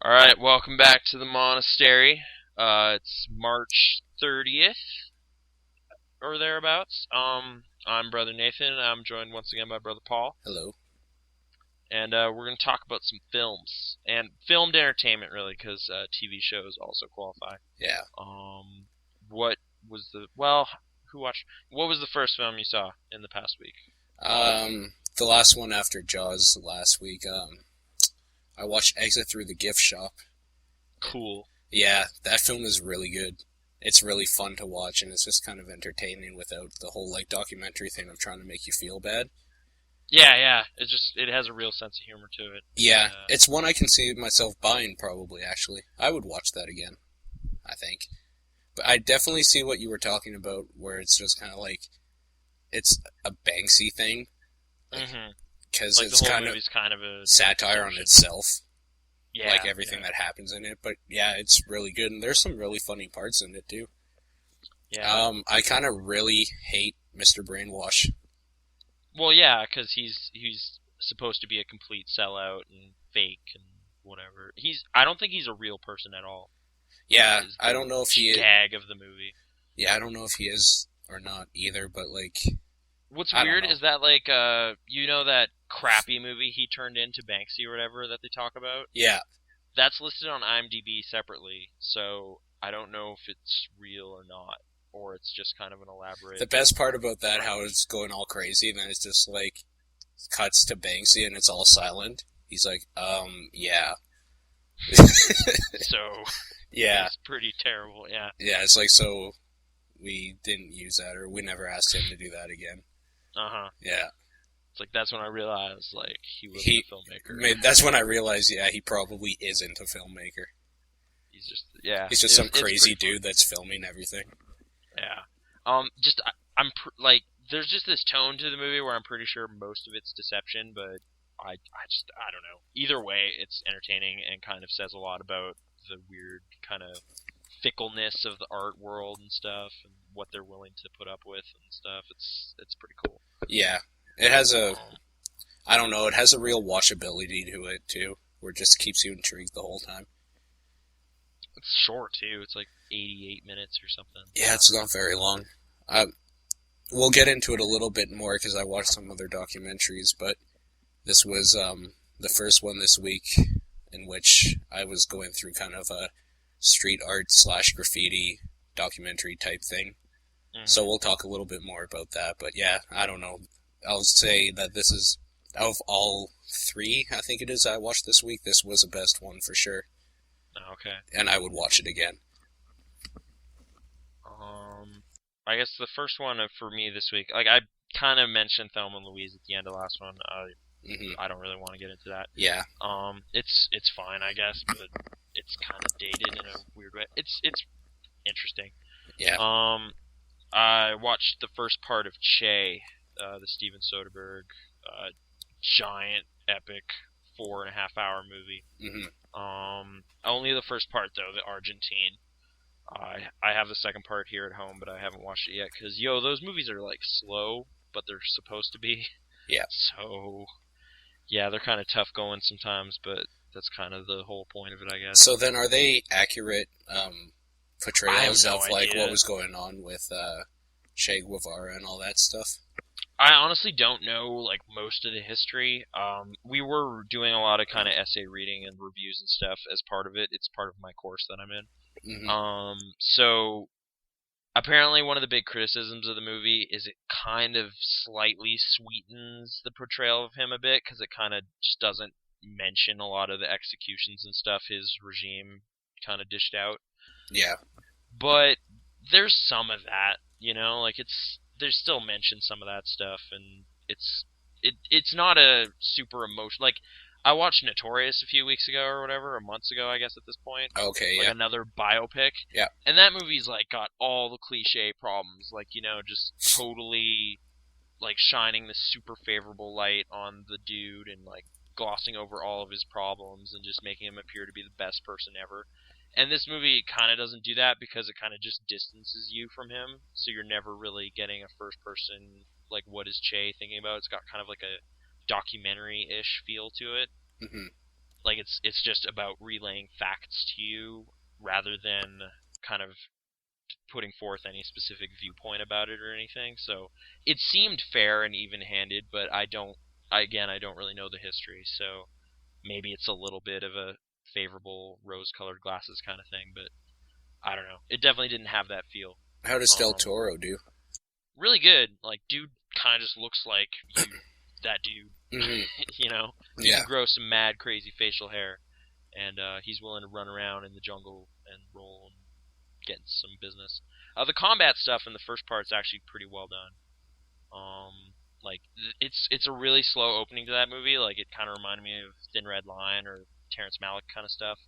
All right, welcome back to the monastery. It's March 30th or thereabouts. I'm Brother Nathan, and I'm joined once again by Brother Paul. Hello. And we're going to talk about some films and filmed entertainment, really, because TV shows also qualify. Yeah. What was the who watched? What was the first film you saw in the past week? The last one after Jaws last week. I watched Exit Through the Gift Shop. Cool. Yeah, that film is really good. It's really fun to watch, and it's just kind of entertaining without the whole documentary thing of trying to make you feel bad. Yeah. It has a real sense of humor to it. Yeah, it's one I can see myself buying, probably, actually. I would watch that again, I think. But I definitely see what you were talking about, where it's just kind of it's a Banksy thing. Because it's the whole movie's kind of a satire on itself. Yeah. Everything that happens in it. But, yeah, it's really good, and there's some really funny parts in it, too. Yeah. I kind of really hate Mr. Brainwash. Well, yeah, because he's supposed to be a complete sellout and fake and whatever. I don't think he's a real person at all. Yeah, I don't know if he is. Gag of the movie. Yeah, I don't know if he is or not either, but what's weird is that that crappy movie he turned into, Banksy or whatever, that they talk about? Yeah. That's listed on IMDb separately, so I don't know if it's real or not, or it's just kind of an elaborate... The best part about that, how it's going all crazy, and then it's just cuts to Banksy and it's all silent. He's like, yeah. So... Yeah. It's pretty terrible, yeah. Yeah, it's so we didn't use that, or we never asked him to do that again. Uh-huh. Yeah. It's that's when I realized, he was a filmmaker. That's when I realized, yeah, he probably isn't a filmmaker. He's just, yeah. He's just some crazy dude that's filming everything. Yeah. There's just this tone to the movie where I'm pretty sure most of it's deception, but I don't know. Either way, it's entertaining and kind of says a lot about the weird kind of fickleness of the art world and stuff, and what they're willing to put up with and stuff. It's pretty cool. Yeah. It has I don't know, it has a real watchability to it, too, where it just keeps you intrigued the whole time. It's short, too. It's 88 minutes or something. Yeah, it's not very long. We'll get into it a little bit more, because I watched some other documentaries, but this was the first one this week, in which I was going through kind of a street art / graffiti documentary type thing. Mm-hmm. So we'll talk a little bit more about that, but yeah, I don't know. I'll say that this is, out of all three, I think it is, I watched this week, this was the best one for sure. Okay. And I would watch it again. I guess the first one for me this week, I kind of mentioned Thelma and Louise at the end of the last one. I don't really want to get into that. Yeah. It's fine, I guess, but it's kind of dated in a weird way. It's interesting. Yeah. I watched the first part of Che, the Steven Soderbergh giant epic 4.5-hour movie. Mm-hmm. Only the first part though, the Argentine. I have the second part here at home, but I haven't watched it yet because those movies are slow, but they're supposed to be. Yeah. So, yeah, they're kind of tough going sometimes, but that's kind of the whole point of it, I guess. So then, are they accurate portrayals of idea. What was going on with Che Guevara and all that stuff? I honestly don't know most of the history. We were doing a lot of kind of essay reading and reviews and stuff as part of it. It's part of my course that I'm in. Mm-hmm. So apparently one of the big criticisms of the movie is it kind of slightly sweetens the portrayal of him a bit, because it kind of just doesn't mention a lot of the executions and stuff his regime kind of dished out. Yeah. But there's some of that, there's still mentioned some of that stuff, and it's not a super emotional. I watched Notorious a few weeks ago or whatever, or months ago, I guess at this point. Okay, yeah. Another biopic. Yeah. And that movie's got all the cliche problems, just totally shining the super favorable light on the dude and glossing over all of his problems and just making him appear to be the best person ever. And this movie kind of doesn't do that because it kind of just distances you from him, so you're never really getting a first person, what is Che thinking about. It's got kind of a documentary-ish feel to it. Mm-hmm. Like it's just about relaying facts to you rather than kind of putting forth any specific viewpoint about it or anything. So it seemed fair and even-handed, but I don't really know the history, so maybe it's a little bit of a favorable rose-colored glasses kind of thing, but I don't know. It definitely didn't have that feel. How does Del Um, Toro do? really good. Like, dude kind of just looks like that dude. Hmm. You know, you Yeah. can grow some mad, crazy facial hair, and he's willing to run around in the jungle and roll and get some business. The combat stuff in the first part is actually pretty well done. Like it's a really slow opening to that movie. Like it kind of reminded me of Thin Red Line or Terrence Malick kind of stuff,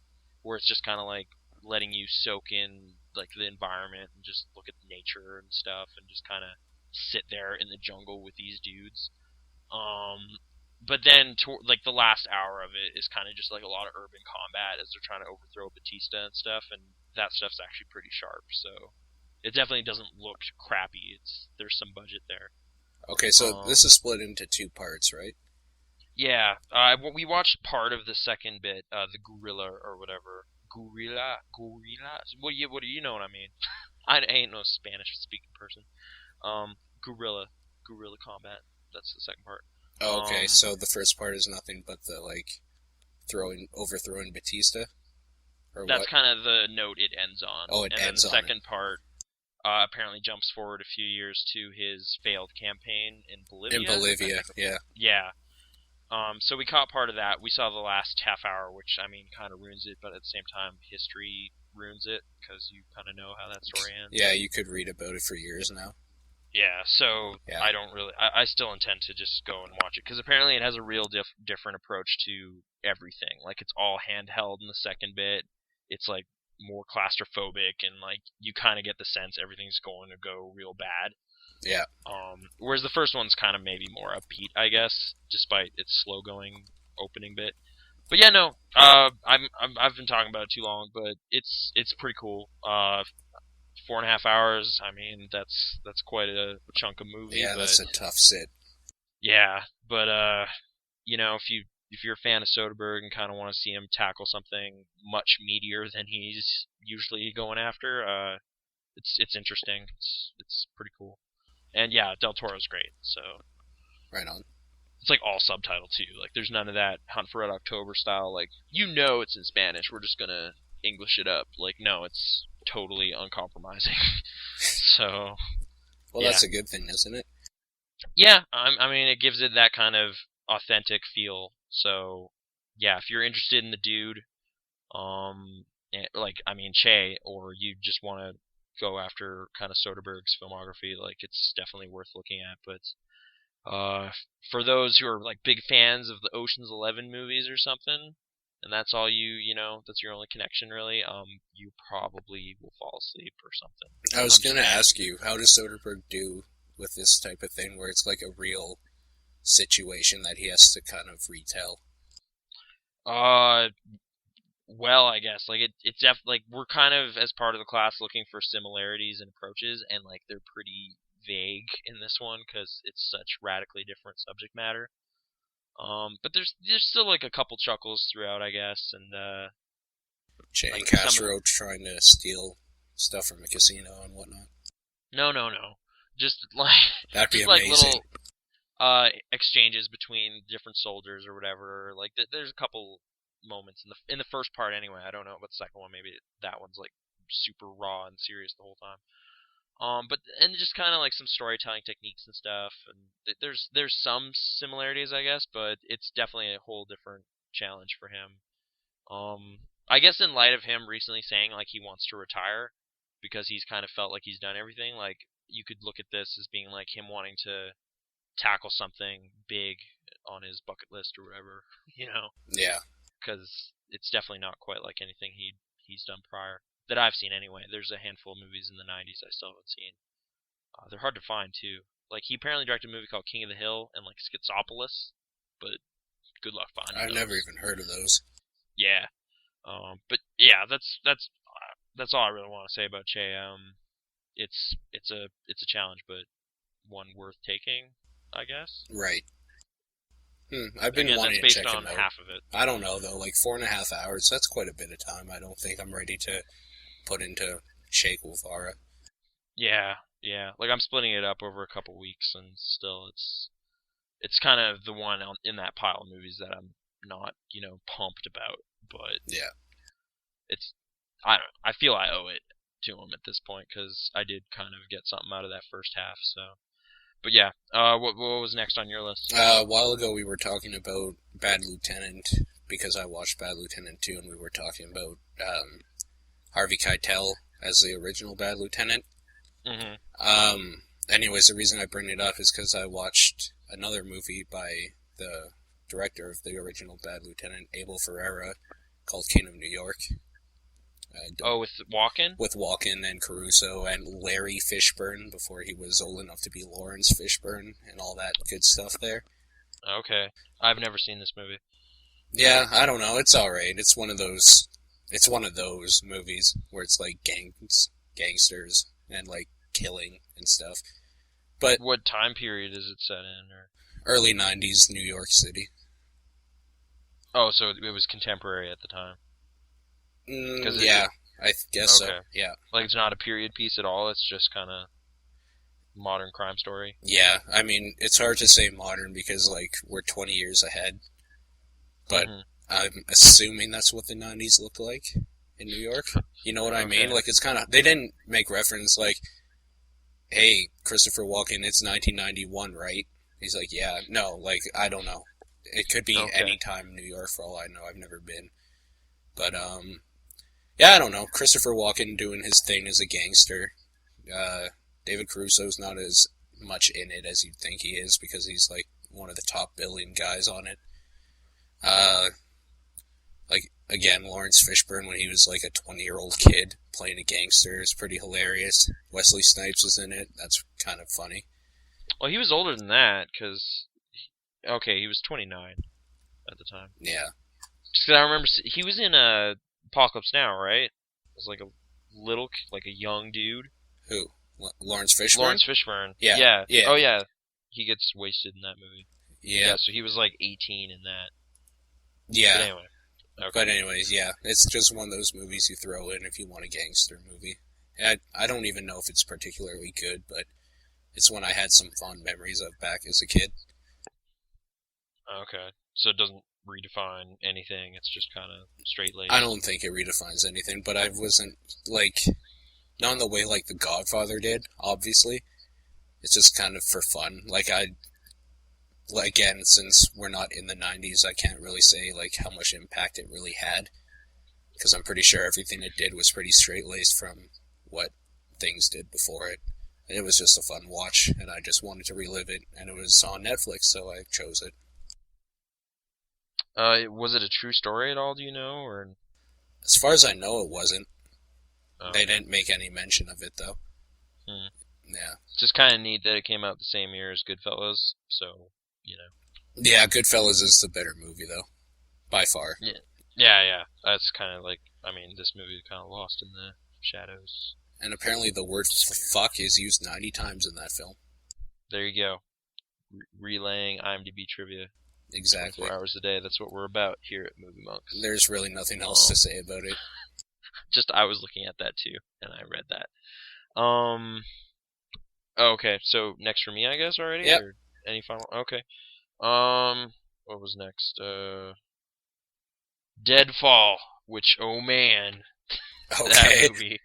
where it's just kind of like letting you soak in like the environment and just look at nature and stuff, and just kind of sit there in the jungle with these dudes. But then like the last hour of it is kind of just like a lot of urban combat as they're trying to overthrow Batista and stuff, and that stuff's actually pretty sharp. So it definitely doesn't look crappy. There's some budget there. Okay, so this Um, is split into two parts, right? yeah, we watched part of the second bit, the gorilla or whatever. Gorilla. What do you know what I mean? I ain't no Spanish speaking person. Gorilla combat. That's the second part. Oh, okay, Um, so the first part is nothing but the like overthrowing Batista, or that's what? kind of the note it ends on, Oh, it and then the ends on it. second part apparently jumps forward a few years to his failed campaign in In Bolivia. I Bolivia, think. yeah. Yeah. So we caught part of that. We saw the last half hour, which I mean, kind of ruins it, but at the same time, history ruins it because you kind of know how that story ends. Yeah, you could read about it for years now. Yeah. So Yeah. I don't really. I still intend to just go and watch it because apparently it has a real different approach to everything. Like it's all handheld in the second bit. It's like more claustrophobic and like you kind of get the sense everything's going to go real bad. Yeah. Whereas the first one's kind of maybe more upbeat, I guess, despite its slow going opening bit. But yeah, no, I've been talking about it too long, but it's pretty cool. 4.5 hours. I mean, that's quite a chunk of movie, Yeah, but that's a tough sit. yeah, but if you're a fan of Soderbergh and kind of want to see him tackle something much meatier than he's usually going after, it's interesting. It's pretty cool. And yeah, Del Toro's great. So Right on. it's like all subtitle too. Like there's none of that Hunt for Red October style. Like you know it's in Spanish. We're just gonna English it up. Like no, it's totally uncompromising. So Well, yeah, that's a good thing, isn't it? yeah. I mean, it gives it that kind of authentic feel. So yeah, if you're interested in the dude, like I mean Che, or you just want to go after kind of Soderbergh's filmography, like it's definitely worth looking at. But for those who are like big fans of the Ocean's 11 movies or something, and that's all that's your only connection really, you probably will fall asleep or something. I was I'm just gonna saying. ask you, how does Soderbergh do with this type of thing where it's like a real situation that he has to kind of retell? Uh, well, I guess like it's like we're kind of as part of the class looking for similarities and approaches, and like they're pretty vague in this one because it's such radically different subject matter. But there's still like a couple chuckles throughout, I guess, and Che and like some of the Castro trying to steal stuff from a casino and whatnot. no, just like That'd be just like amazing. little exchanges between different soldiers or whatever. Like there's a couple moments in the first part anyway. I don't know about the second one. Maybe that one's like super raw and serious the whole time. But and just kind of like some storytelling techniques and stuff. And there's some similarities, I guess, but it's definitely a whole different challenge for him. I guess in light of him recently saying like he wants to retire because he's kind of felt like he's done everything, like you could look at this as being like him wanting to tackle something big on his bucket list or whatever, you know, Yeah. because it's definitely not quite like anything he's done prior that I've seen anyway. There's a handful of movies in the '90s I still haven't seen. They're hard to find too. Like he apparently directed a movie called King of the Hill and like Schizopolis, but good luck finding I've never those. even heard of those. Yeah. But yeah, that's all I really want to say about Che. It's a challenge, but one worth taking, I guess. Right. I've been Again, that's wanting to based check him on out. half of it. I don't know though, like 4.5 hours. That's quite a bit of time. I don't think I'm ready to put into Che Guevara. Yeah, yeah. Like I'm splitting it up over a couple weeks, and still, it's kind of the one in that pile of movies that I'm not, pumped about. But Yeah. it's I don't. I feel I owe it to him at this point because I did kind of get something out of that first half. So, but yeah. What was next on your list? A while ago we were talking about Bad Lieutenant because I watched Bad Lieutenant 2, and we were talking about Harvey Keitel as the original Bad Lieutenant. Mm-hmm. Anyways, the reason I bring it up is because I watched another movie by the director of the original Bad Lieutenant, Abel Ferrara, called King of New York. With Walken? With Walken and Caruso and Larry Fishburne before he was old enough to be Lawrence Fishburne and all that good stuff there. Okay. I've never seen this movie. Yeah, I don't know. It's alright. It's one of those movies where it's like gangsters and like killing and stuff. But what time period is it set in? Or early 90s New York City. Oh, so it was contemporary at the time. Yeah, I guess so. Yeah. Like it's not a period piece at all. It's just kind of modern crime story. Yeah, I mean it's hard to say modern because like we're 20 years ahead, but I'm assuming that's what the 90s looked like in New York. You know what I mean? Like it's kind of they didn't make reference like, "Hey, Christopher Walken, it's 1991, right?" He's like, "Yeah, no, like I don't know. It could be any time in New York for all I know. I've never been." But yeah, I don't know. Christopher Walken doing his thing as a gangster. David Caruso's not as much in it as you'd think he is because he's like one of the top billing guys on it. Like again, Lawrence Fishburne when he was like a 20-year-old kid playing a gangster is pretty hilarious. Wesley Snipes was in it. That's kind of funny. Well, he was older than that because he was 29 at the time. Yeah. Just 'cause I remember he was in Apocalypse Now, right? It was like a young dude. Who? Lawrence Fishburne? Lawrence Fishburne. Yeah. Oh, yeah. He gets wasted in that movie. Yeah. So he was like 18 in that. Yeah. But anyway. Okay. But anyways, yeah. It's just one of those movies you throw in if you want a gangster movie. I don't even know if it's particularly good, but it's one I had some fond memories of back as a kid. Okay. So it doesn't redefine anything, it's just kind of straight-laced. I don't think it redefines anything, but I wasn't, like, not in the way like The Godfather did, obviously. It's just kind of for fun. Like, again, since we're not in the 90s, I can't really say, like, how much impact it really had. Because I'm pretty sure everything it did was pretty straight-laced from what things did before it. It was just a fun watch, and I just wanted to relive it, and it was on Netflix, so I chose it. Was it a true story at all, do you know, or? As far as I know, it wasn't. Oh. They didn't make any mention of it, though. Yeah. It's just kind of neat that it came out the same year as Goodfellas, so, Yeah, Goodfellas is the better movie, though. By far. Yeah. That's kind of like, this movie is kind of lost in the shadows. And apparently the word fuck is used 90 times in that film. There you go. Relaying IMDb trivia. Exactly. 24 hours a day. That's what we're about here at Movie Monks. There's really nothing else to say about it. Just I was looking at that too, and I read that. Okay, so next for me, I guess already. Yep. Or any final? Okay. What was next? Deadfall. Which man. Okay. That movie.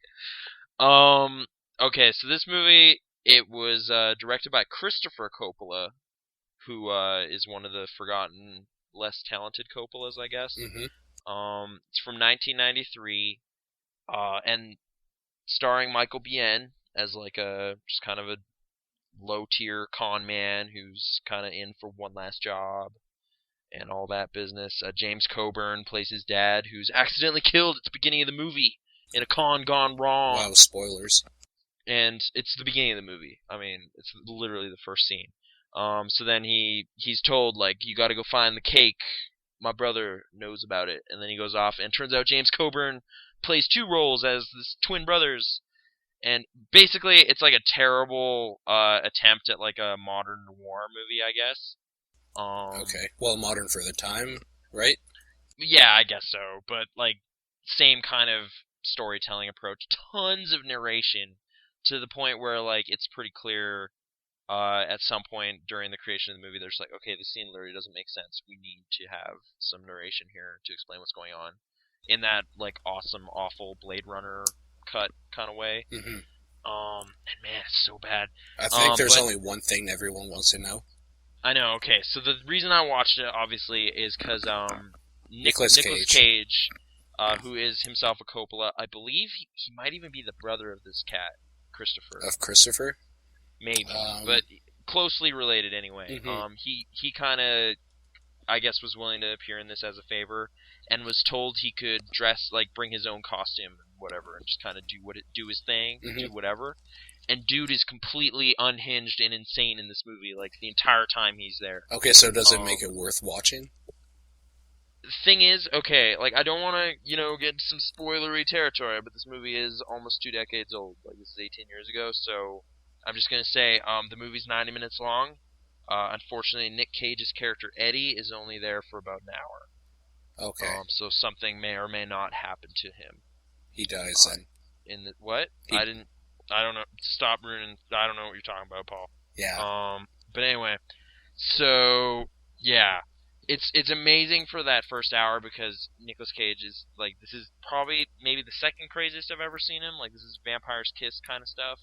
Okay, so this movie it was directed by Christopher Coppola, who is one of the forgotten, less talented Coppolas, I guess. Mm-hmm. It's from 1993, and starring Michael Biehn as like just kind of a low-tier con man who's kind of in for one last job and all that business. James Coburn plays his dad, who's accidentally killed at the beginning of the movie in a con gone wrong. Wow, spoilers. And it's the beginning of the movie. It's literally the first scene. So then he's told, like, you gotta go find the cake. My brother knows about it. And then he goes off, and turns out James Coburn plays two roles as his twin brothers. And basically, it's like a terrible attempt at like a modern noir movie, I guess. Okay. Well, modern for the time, right? Yeah, I guess so. But like, same kind of storytelling approach. Tons of narration to the point where like it's pretty clear. At some point during the creation of the movie, there's like, okay, this scene literally doesn't make sense. We need to have some narration here to explain what's going on, in that like awesome, awful Blade Runner cut kind of way. Mm-hmm. And man, it's so bad. I think there's but only one thing everyone wants to know. I know. Okay, so the reason I watched it obviously is because Nicolas Cage, who is himself a Coppola, I believe he might even be the brother of this cat, Christopher. Of Christopher? Maybe, but closely related anyway. Mm-hmm. He kind of, I guess, was willing to appear in this as a favor, and was told he could dress, like, bring his own costume and whatever, and just kind of do his thing, Mm-hmm. do whatever. And dude is completely unhinged and insane in this movie, like, the entire time he's there. Okay, so does it make it worth watching? The thing is, okay, like, I don't want to, get some spoilery territory, but this movie is almost 2 decades old. Like, this is 18 years ago, so I'm just going to say the movie's 90 minutes long. Unfortunately, Nick Cage's character Eddie is only there for about an hour. Okay. So something may or may not happen to him. He dies then. In the what? I don't know. Stop ruining. I don't know what you're talking about, Paul. Yeah. But anyway, so yeah, it's amazing for that first hour because Nicolas Cage is like, this is probably maybe the second craziest I've ever seen him. Like, this is Vampire's Kiss kind of stuff.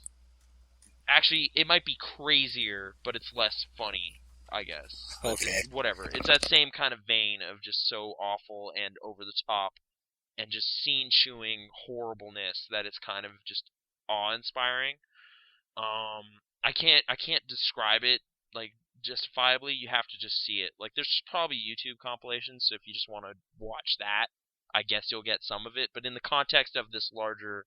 Actually, it might be crazier, but it's less funny, I guess. Okay. Whatever. It's that same kind of vein of just so awful and over the top and just scene-chewing horribleness that it's kind of just awe-inspiring. I can't describe it, like, justifiably. You have to just see it. Like, there's probably YouTube compilations, so if you just want to watch that, I guess you'll get some of it. But in the context of this larger,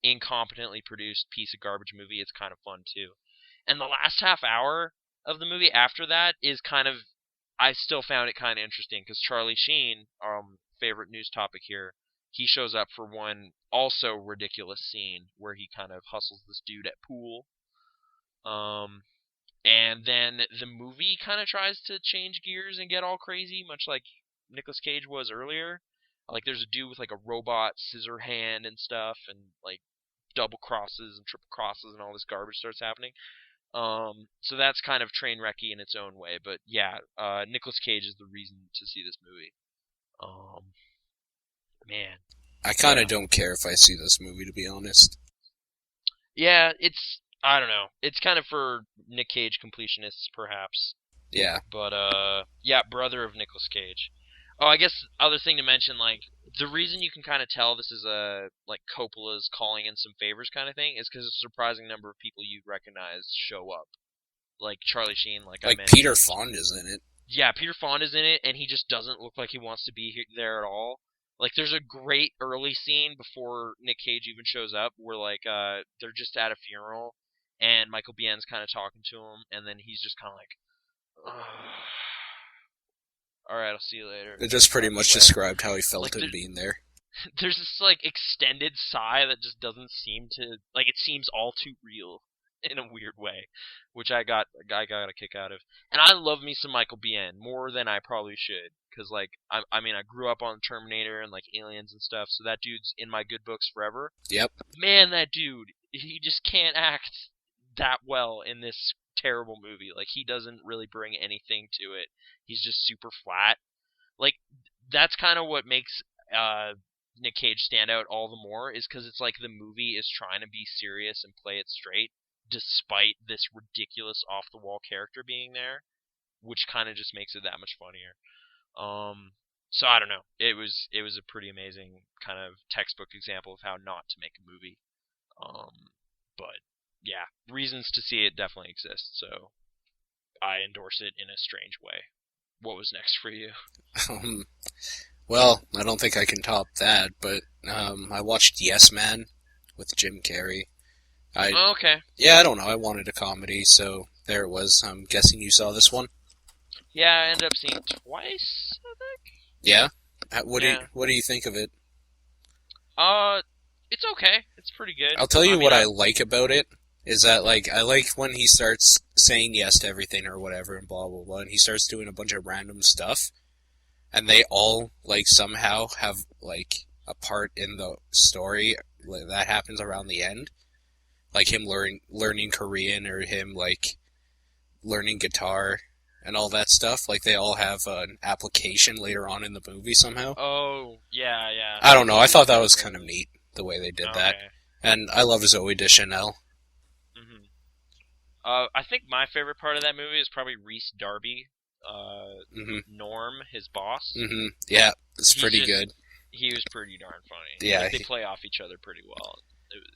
incompetently produced piece of garbage movie, it's kind of fun too. And the last half hour of the movie after that is kind of, I still found it kind of interesting because Charlie Sheen, favorite news topic here, he shows up for one also ridiculous scene where he kind of hustles this dude at pool. And then the movie kind of tries to change gears and get all crazy, much like Nicolas Cage was earlier. Like, there's a dude with, like, a robot scissor hand and stuff, and, like, double crosses and triple crosses and all this garbage starts happening. So that's kind of train wrecky in its own way. But, yeah, Nicolas Cage is the reason to see this movie. Man. I kind of don't care if I see this movie, to be honest. Yeah, I don't know. It's kind of for Nick Cage completionists, perhaps. Yeah. But, yeah, brother of Nicolas Cage. Oh, I guess other thing to mention, like, the reason you can kind of tell this is like, Coppola's calling in some favors kind of thing is because a surprising number of people you'd recognize show up. Like Charlie Sheen, like I mentioned. Peter Fonda's in it. Yeah, Peter Fonda's in it, and he just doesn't look like he wants to be there at all. Like, there's a great early scene before Nick Cage even shows up where, like, they're just at a funeral, and Michael Biehn's kind of talking to him, and then he's just kind of like, ugh. Alright, I'll see you later. It just pretty much described how he felt in being there. There's this, like, extended sigh that just doesn't seem to, like, it seems all too real in a weird way, which I got a kick out of. And I love me some Michael Biehn, more than I probably should, because, like, I mean, I grew up on Terminator and, like, Aliens and stuff, so that dude's in my good books forever. Yep. Man, that dude, he just can't act that well in this terrible movie. Like, he doesn't really bring anything to it. He's just super flat. Like, that's kind of what makes Nick Cage stand out all the more, is because it's like the movie is trying to be serious and play it straight, despite this ridiculous off-the-wall character being there, which kind of just makes it that much funnier. So I don't know. It was a pretty amazing kind of textbook example of how not to make a movie. But yeah, reasons to see it definitely exist, so I endorse it in a strange way. What was next for you? Well, I don't think I can top that, but I watched Yes Man with Jim Carrey. Oh, okay. Yeah, I don't know. I wanted a comedy, so there it was. I'm guessing you saw this one? Yeah, I ended up seeing it twice, I think. Yeah? What do you think of it? It's okay. It's pretty good. I'll tell you what I like about it, is that, like, I like when he starts saying yes to everything or whatever and blah, blah, blah, and he starts doing a bunch of random stuff, and they all, like, somehow have, like, a part in the story that happens around the end. Like him learning Korean, or him, like, learning guitar and all that stuff. Like, they all have an application later on in the movie somehow. Oh, yeah, yeah. I don't know. I thought that was kind of neat, the way they did that. Okay. And I love Zoe Deschanel. hmm I think my favorite part of that movie is probably Reese Darby, hmm Norm, his boss. Yeah, it's He's pretty just, good. He was pretty darn funny. Yeah. Like, they play off each other pretty well.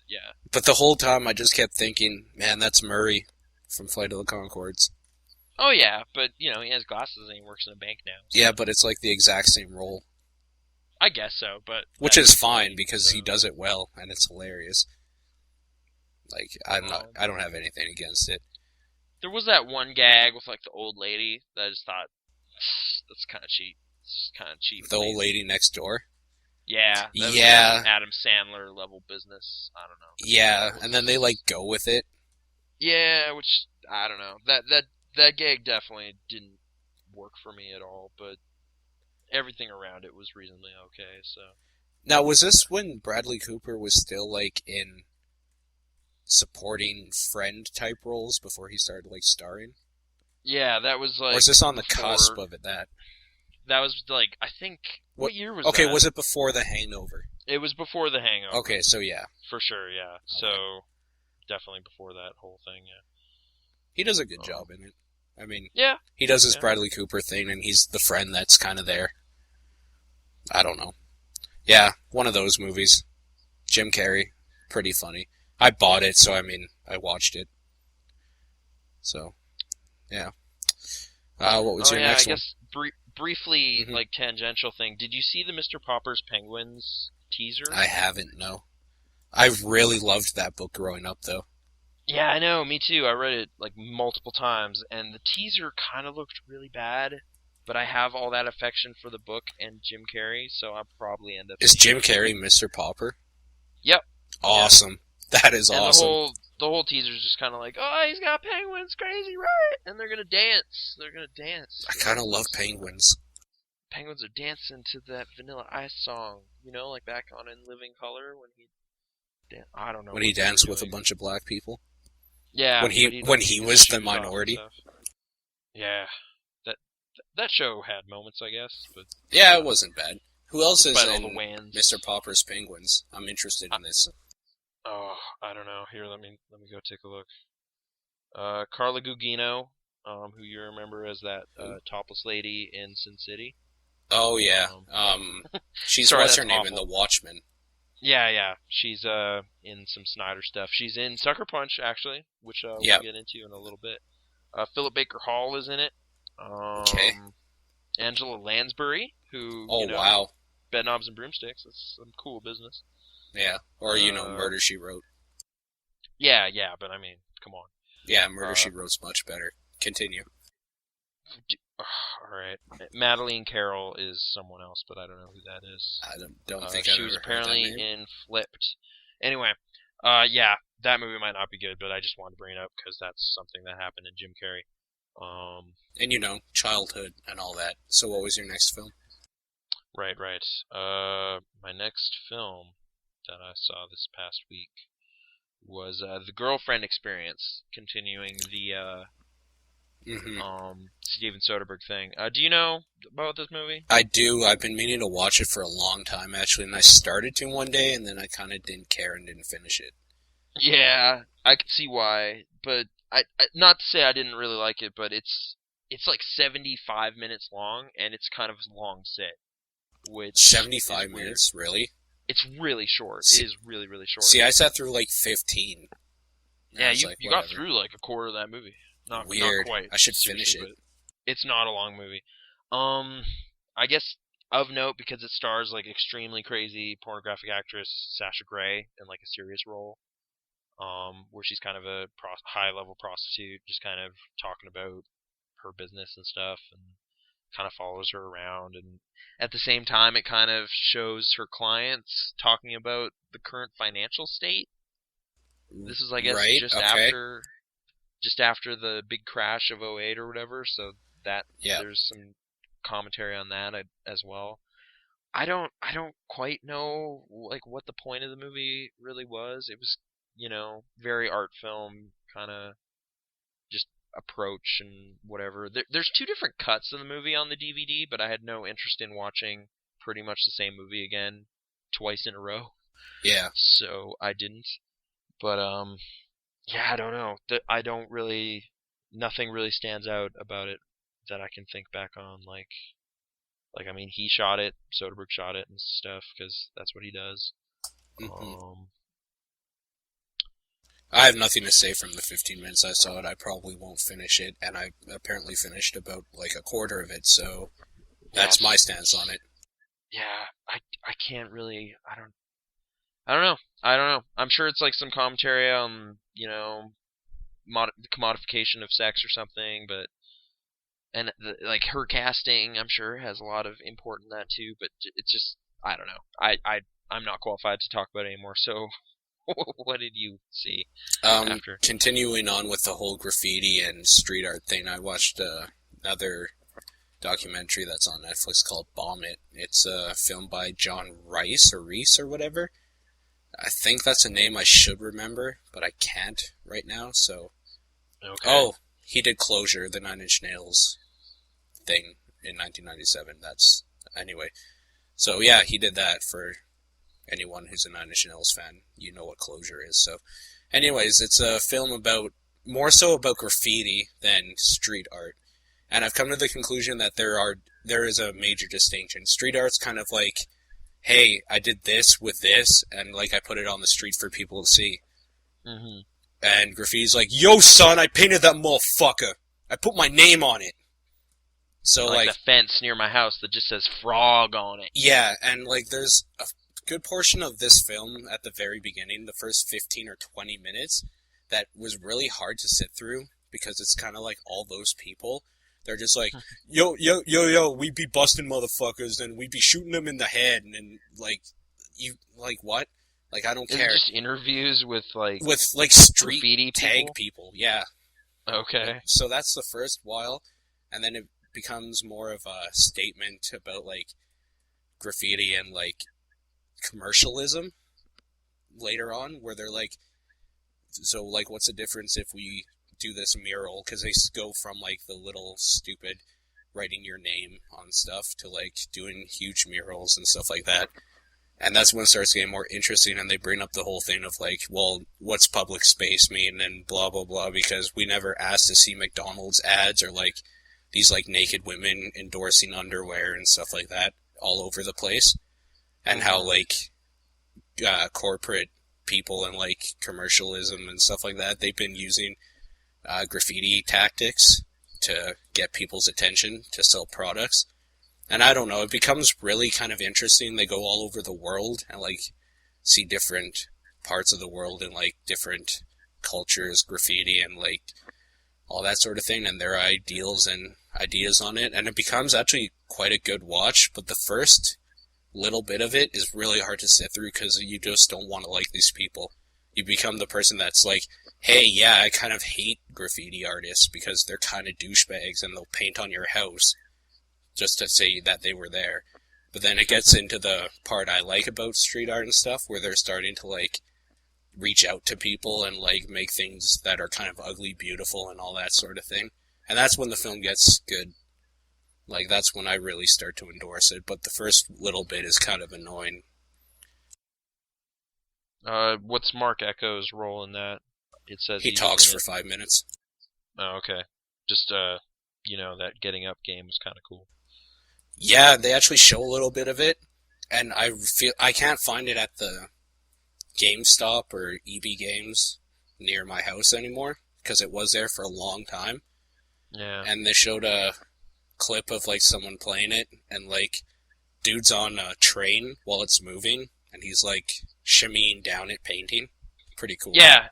Yeah. But the whole time I just kept thinking, man, that's Murray from Flight of the Conchords. Oh, yeah, but, he has glasses and he works in a bank now. So. Yeah, but it's like the exact same role. I guess so, but... Which is fine, because he does it well, and it's hilarious. Like, I don't have anything against it. There was that one gag with, like, the old lady that I just thought, that's kind of cheap. It's kind of cheap. The old lady next door? Yeah. Yeah. Like Adam Sandler level business. I don't know. Yeah, and then they, like, go with it. Yeah, which, I don't know. That gag definitely didn't work for me at all, but everything around it was reasonably okay, so... Now, was this when Bradley Cooper was still, like, in supporting friend-type roles before he started, like, starring? Yeah, that was, like... Or is this on the before... cusp of it, that? That was, like, I think... What year was okay, that? was it before The Hangover? It was before The Hangover. Okay, so yeah. For sure, yeah. Okay. So, definitely before that whole thing, yeah. He does a good job in it. I mean, yeah, he does his Bradley Cooper thing, and he's the friend that's kind of there. I don't know. Yeah, one of those movies. Jim Carrey, pretty funny. I bought it, so I mean, I watched it. So, yeah. What was your next one? I guess briefly, like, tangential thing. Did you see the Mr. Popper's Penguins teaser? I haven't, no. I really loved that book growing up, though. Yeah, I know, me too. I read it, like, multiple times, and the teaser kind of looked really bad, but I have all that affection for the book and Jim Carrey, so I'll probably end up... Is Jim Carrey Mr. Popper? Yep. Awesome. Yeah. That is and awesome. The whole teaser's just kind of like, oh, he's got penguins, crazy, right? And they're gonna dance. I kind of love penguins. Penguins are dancing to that Vanilla Ice song, like back on In Living Color when he... I don't know. When he danced with a bunch of black people? Yeah. When he was the minority? Yeah. That show had moments, I guess. But yeah, it wasn't bad. Who else is in Mr. Popper's Penguins? I'm interested in this. Oh, I don't know. Here, let me go take a look. Carla Gugino, who you remember as that topless lady in Sin City. Oh yeah. She's what's her name in The Watchmen? Yeah. She's in some Snyder stuff. She's in Sucker Punch, actually, which we'll get into in a little bit. Philip Baker Hall is in it. Okay. Angela Lansbury, who wow, Bed Knobs and Broomsticks. That's some cool business. Yeah, or Murder, She Wrote. Yeah, but I mean, come on. Yeah, Murder, She Wrote's much better. Continue. Alright. Madeline Carroll is someone else, but I don't know who that is. I don't think she was apparently in Flipped. Anyway, yeah, that movie might not be good, but I just wanted to bring it up because that's something that happened in Jim Carrey. And childhood and all that. So what was your next film? Right. My next film that I saw this past week was The Girlfriend Experience, continuing the Steven Soderbergh thing. Do you know about this movie? I do. I've been meaning to watch it for a long time, actually, and I started to one day, and then I kind of didn't care and didn't finish it. Yeah, I can see why, but I not to say I didn't really like it, but it's like 75 minutes long, and it's kind of a long sit. Which 75 minutes, really? It's really short. It is really, really short. See, I sat through like 15. Yeah, you got through like a quarter of that movie. Weird. Not quite. I should finish it. It's not a long movie. I guess of note because it stars like extremely crazy pornographic actress Sasha Grey in like a serious role. Where she's kind of a high-level prostitute, just kind of talking about her business and stuff, and kind of follows her around. And at the same time, it kind of shows her clients talking about the current financial state This is, I guess, Right. Okay. just after the big crash of '08 or whatever. So that Yeah. there's some commentary on that as well. I don't quite know like what the point of the movie really was. It was, very art film kind of just approach and whatever. There's two different cuts of the movie on the DVD, but I had no interest in watching pretty much the same movie again twice in a row, Yeah. so I didn't. But yeah, I don't know. I don't really nothing really stands out about it that I can think back on like I mean he shot it, Soderbergh shot it and stuff cuz that's what he does. Hmm. Um I have nothing to say from the 15 minutes I saw it. I probably won't finish it, and I apparently finished about like a quarter of it, so that's my yes. stance on it. Yeah, I can't really I don't know. I don't know. I'm sure it's like some commentary on, the commodification of sex or something, but and like her casting, I'm sure has a lot of import in that too. But it's just I don't know. I'm not qualified to talk about it anymore. So what did you see after? Continuing on with the whole graffiti and street art thing, I watched another documentary that's on Netflix called Bomb It. It's filmed by John Rice or Reese or whatever. I think that's a name I should remember, but I can't right now, so... Okay. Oh, he did Closure, the Nine Inch Nails thing in 1997. That's... Anyway. So, yeah, he did that for anyone who's a Nine Inch Nails fan. You know what Closure is, so... Anyways, it's a film about... more so about graffiti than street art. And I've come to the conclusion that there is a major distinction. Street art's kind of like... hey, I did this with this, and, like, I put it on the street for people to see. Mm-hmm. And graffiti's like, yo, son, I painted that motherfucker. I put my name on it. So, like the fence near my house that just says frog on it. Yeah, and, like, there's a good portion of this film at the very beginning, the first 15 or 20 minutes, that was really hard to sit through, because it's kind of like all those people. They're just like, yo, we be busting motherfuckers, and we be shooting them in the head, and like, you, like, what? Like, I don't care. Just interviews with street graffiti tag people, yeah. Okay. So that's the first while, and then it becomes more of a statement about, like, graffiti and, like, commercialism later on, where they're like, so, like, what's the difference if we do this mural? Because they go from, like, the little stupid writing your name on stuff to, like, doing huge murals and stuff like that. And that's when it starts getting more interesting, and they bring up the whole thing of, like, well, what's public space mean, and blah, blah, blah, because we never asked to see McDonald's ads or, like, these, like, naked women endorsing underwear and stuff like that all over the place. And how, like, corporate people and, like, commercialism and stuff like that, they've been using graffiti tactics to get people's attention to sell products. And I don't know, it becomes really kind of interesting. They go all over the world and, like, see different parts of the world and, like, different cultures, graffiti, and, like, all that sort of thing, and their ideals and ideas on it. And it becomes actually quite a good watch, but the first little bit of it is really hard to sit through because you just don't want to like these people. You become the person that's like, hey, yeah, I kind of hate graffiti artists because they're kind of douchebags and they'll paint on your house just to say that they were there. But then it gets into the part I like about street art and stuff, where they're starting to, like, reach out to people and, like, make things that are kind of ugly beautiful and all that sort of thing. And that's when the film gets good. Like, that's when I really start to endorse it, but the first little bit is kind of annoying. What's Mark Echo's role in that? It says he talks for 5 minutes. Oh, okay. Just, that getting up game was kind of cool. Yeah, they actually show a little bit of it, and I feel I can't find it at the GameStop or EB Games near my house anymore, because it was there for a long time. Yeah. And they showed a clip of, like, someone playing it, and, like, dude's on a train while it's moving, and he's, like, shimmying down it, painting. Pretty cool. Yeah.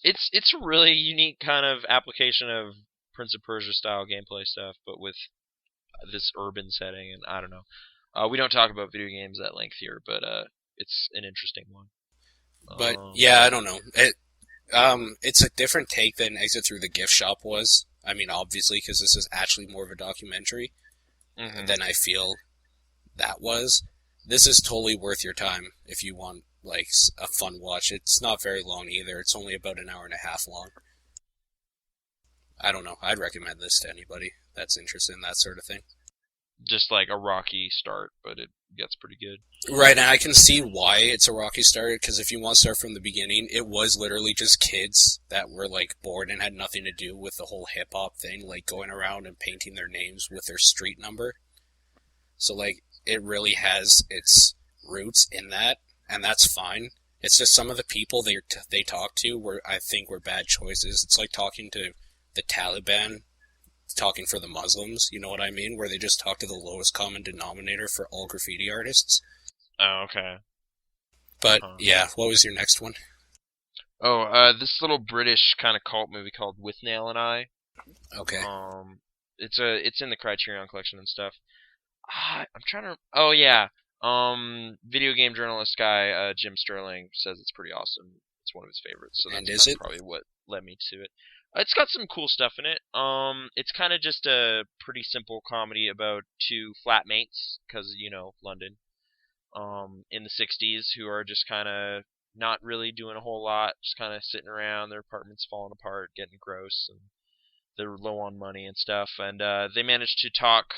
It's a really unique kind of application of Prince of Persia style gameplay stuff, but with this urban setting, and I don't know. We don't talk about video games at length here, but it's an interesting one. But yeah, I don't know. It's a different take than Exit Through the Gift Shop was. I mean, obviously, because this is actually more of a documentary than I feel that was. This is totally worth your time if you want, like, a fun watch. It's not very long either. It's only about an hour and a half long. I don't know. I'd recommend this to anybody that's interested in that sort of thing. Just like a rocky start, but it gets pretty good. Right, and I can see why it's a rocky start, because if you want to start from the beginning, it was literally just kids that were, like, bored and had nothing to do with the whole hip-hop thing, like, going around and painting their names with their street number. So, like, it really has its roots in that, and that's fine. It's just some of the people they talk to I think were bad choices. It's like talking to the Taliban, talking for the Muslims, you know what I mean? Where they just talk to the lowest common denominator for all graffiti artists. Oh, okay. But, yeah, what was your next one? Oh, this little British kind of cult movie called With Nail and I. Okay. It's in the Criterion Collection and stuff. I'm trying to. Oh yeah. Video game journalist guy Jim Sterling says it's pretty awesome. It's one of his favorites. So that's probably what led me to it. It's got some cool stuff in it. It's kind of just a pretty simple comedy about two flatmates, because London. In the '60s, who are just kind of not really doing a whole lot, just kind of sitting around. Their apartment's falling apart, getting gross, and they're low on money and stuff. And they managed to talk.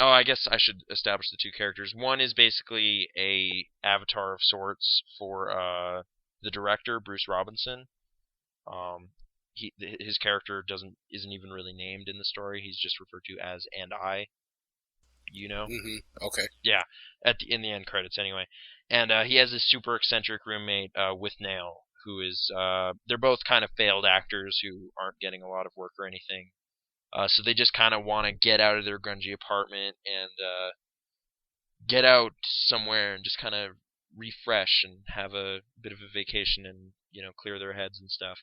I guess I should establish the two characters. One is basically a avatar of sorts for the director, Bruce Robinson. His character isn't even really named in the story. He's just referred to as "and I." Mm-hmm. Okay. Yeah, in the end credits anyway. And he has this super eccentric roommate with Nail, who is they're both kind of failed actors who aren't getting a lot of work or anything. So they just kind of want to get out of their grungy apartment and get out somewhere and just kind of refresh and have a bit of a vacation and clear their heads and stuff.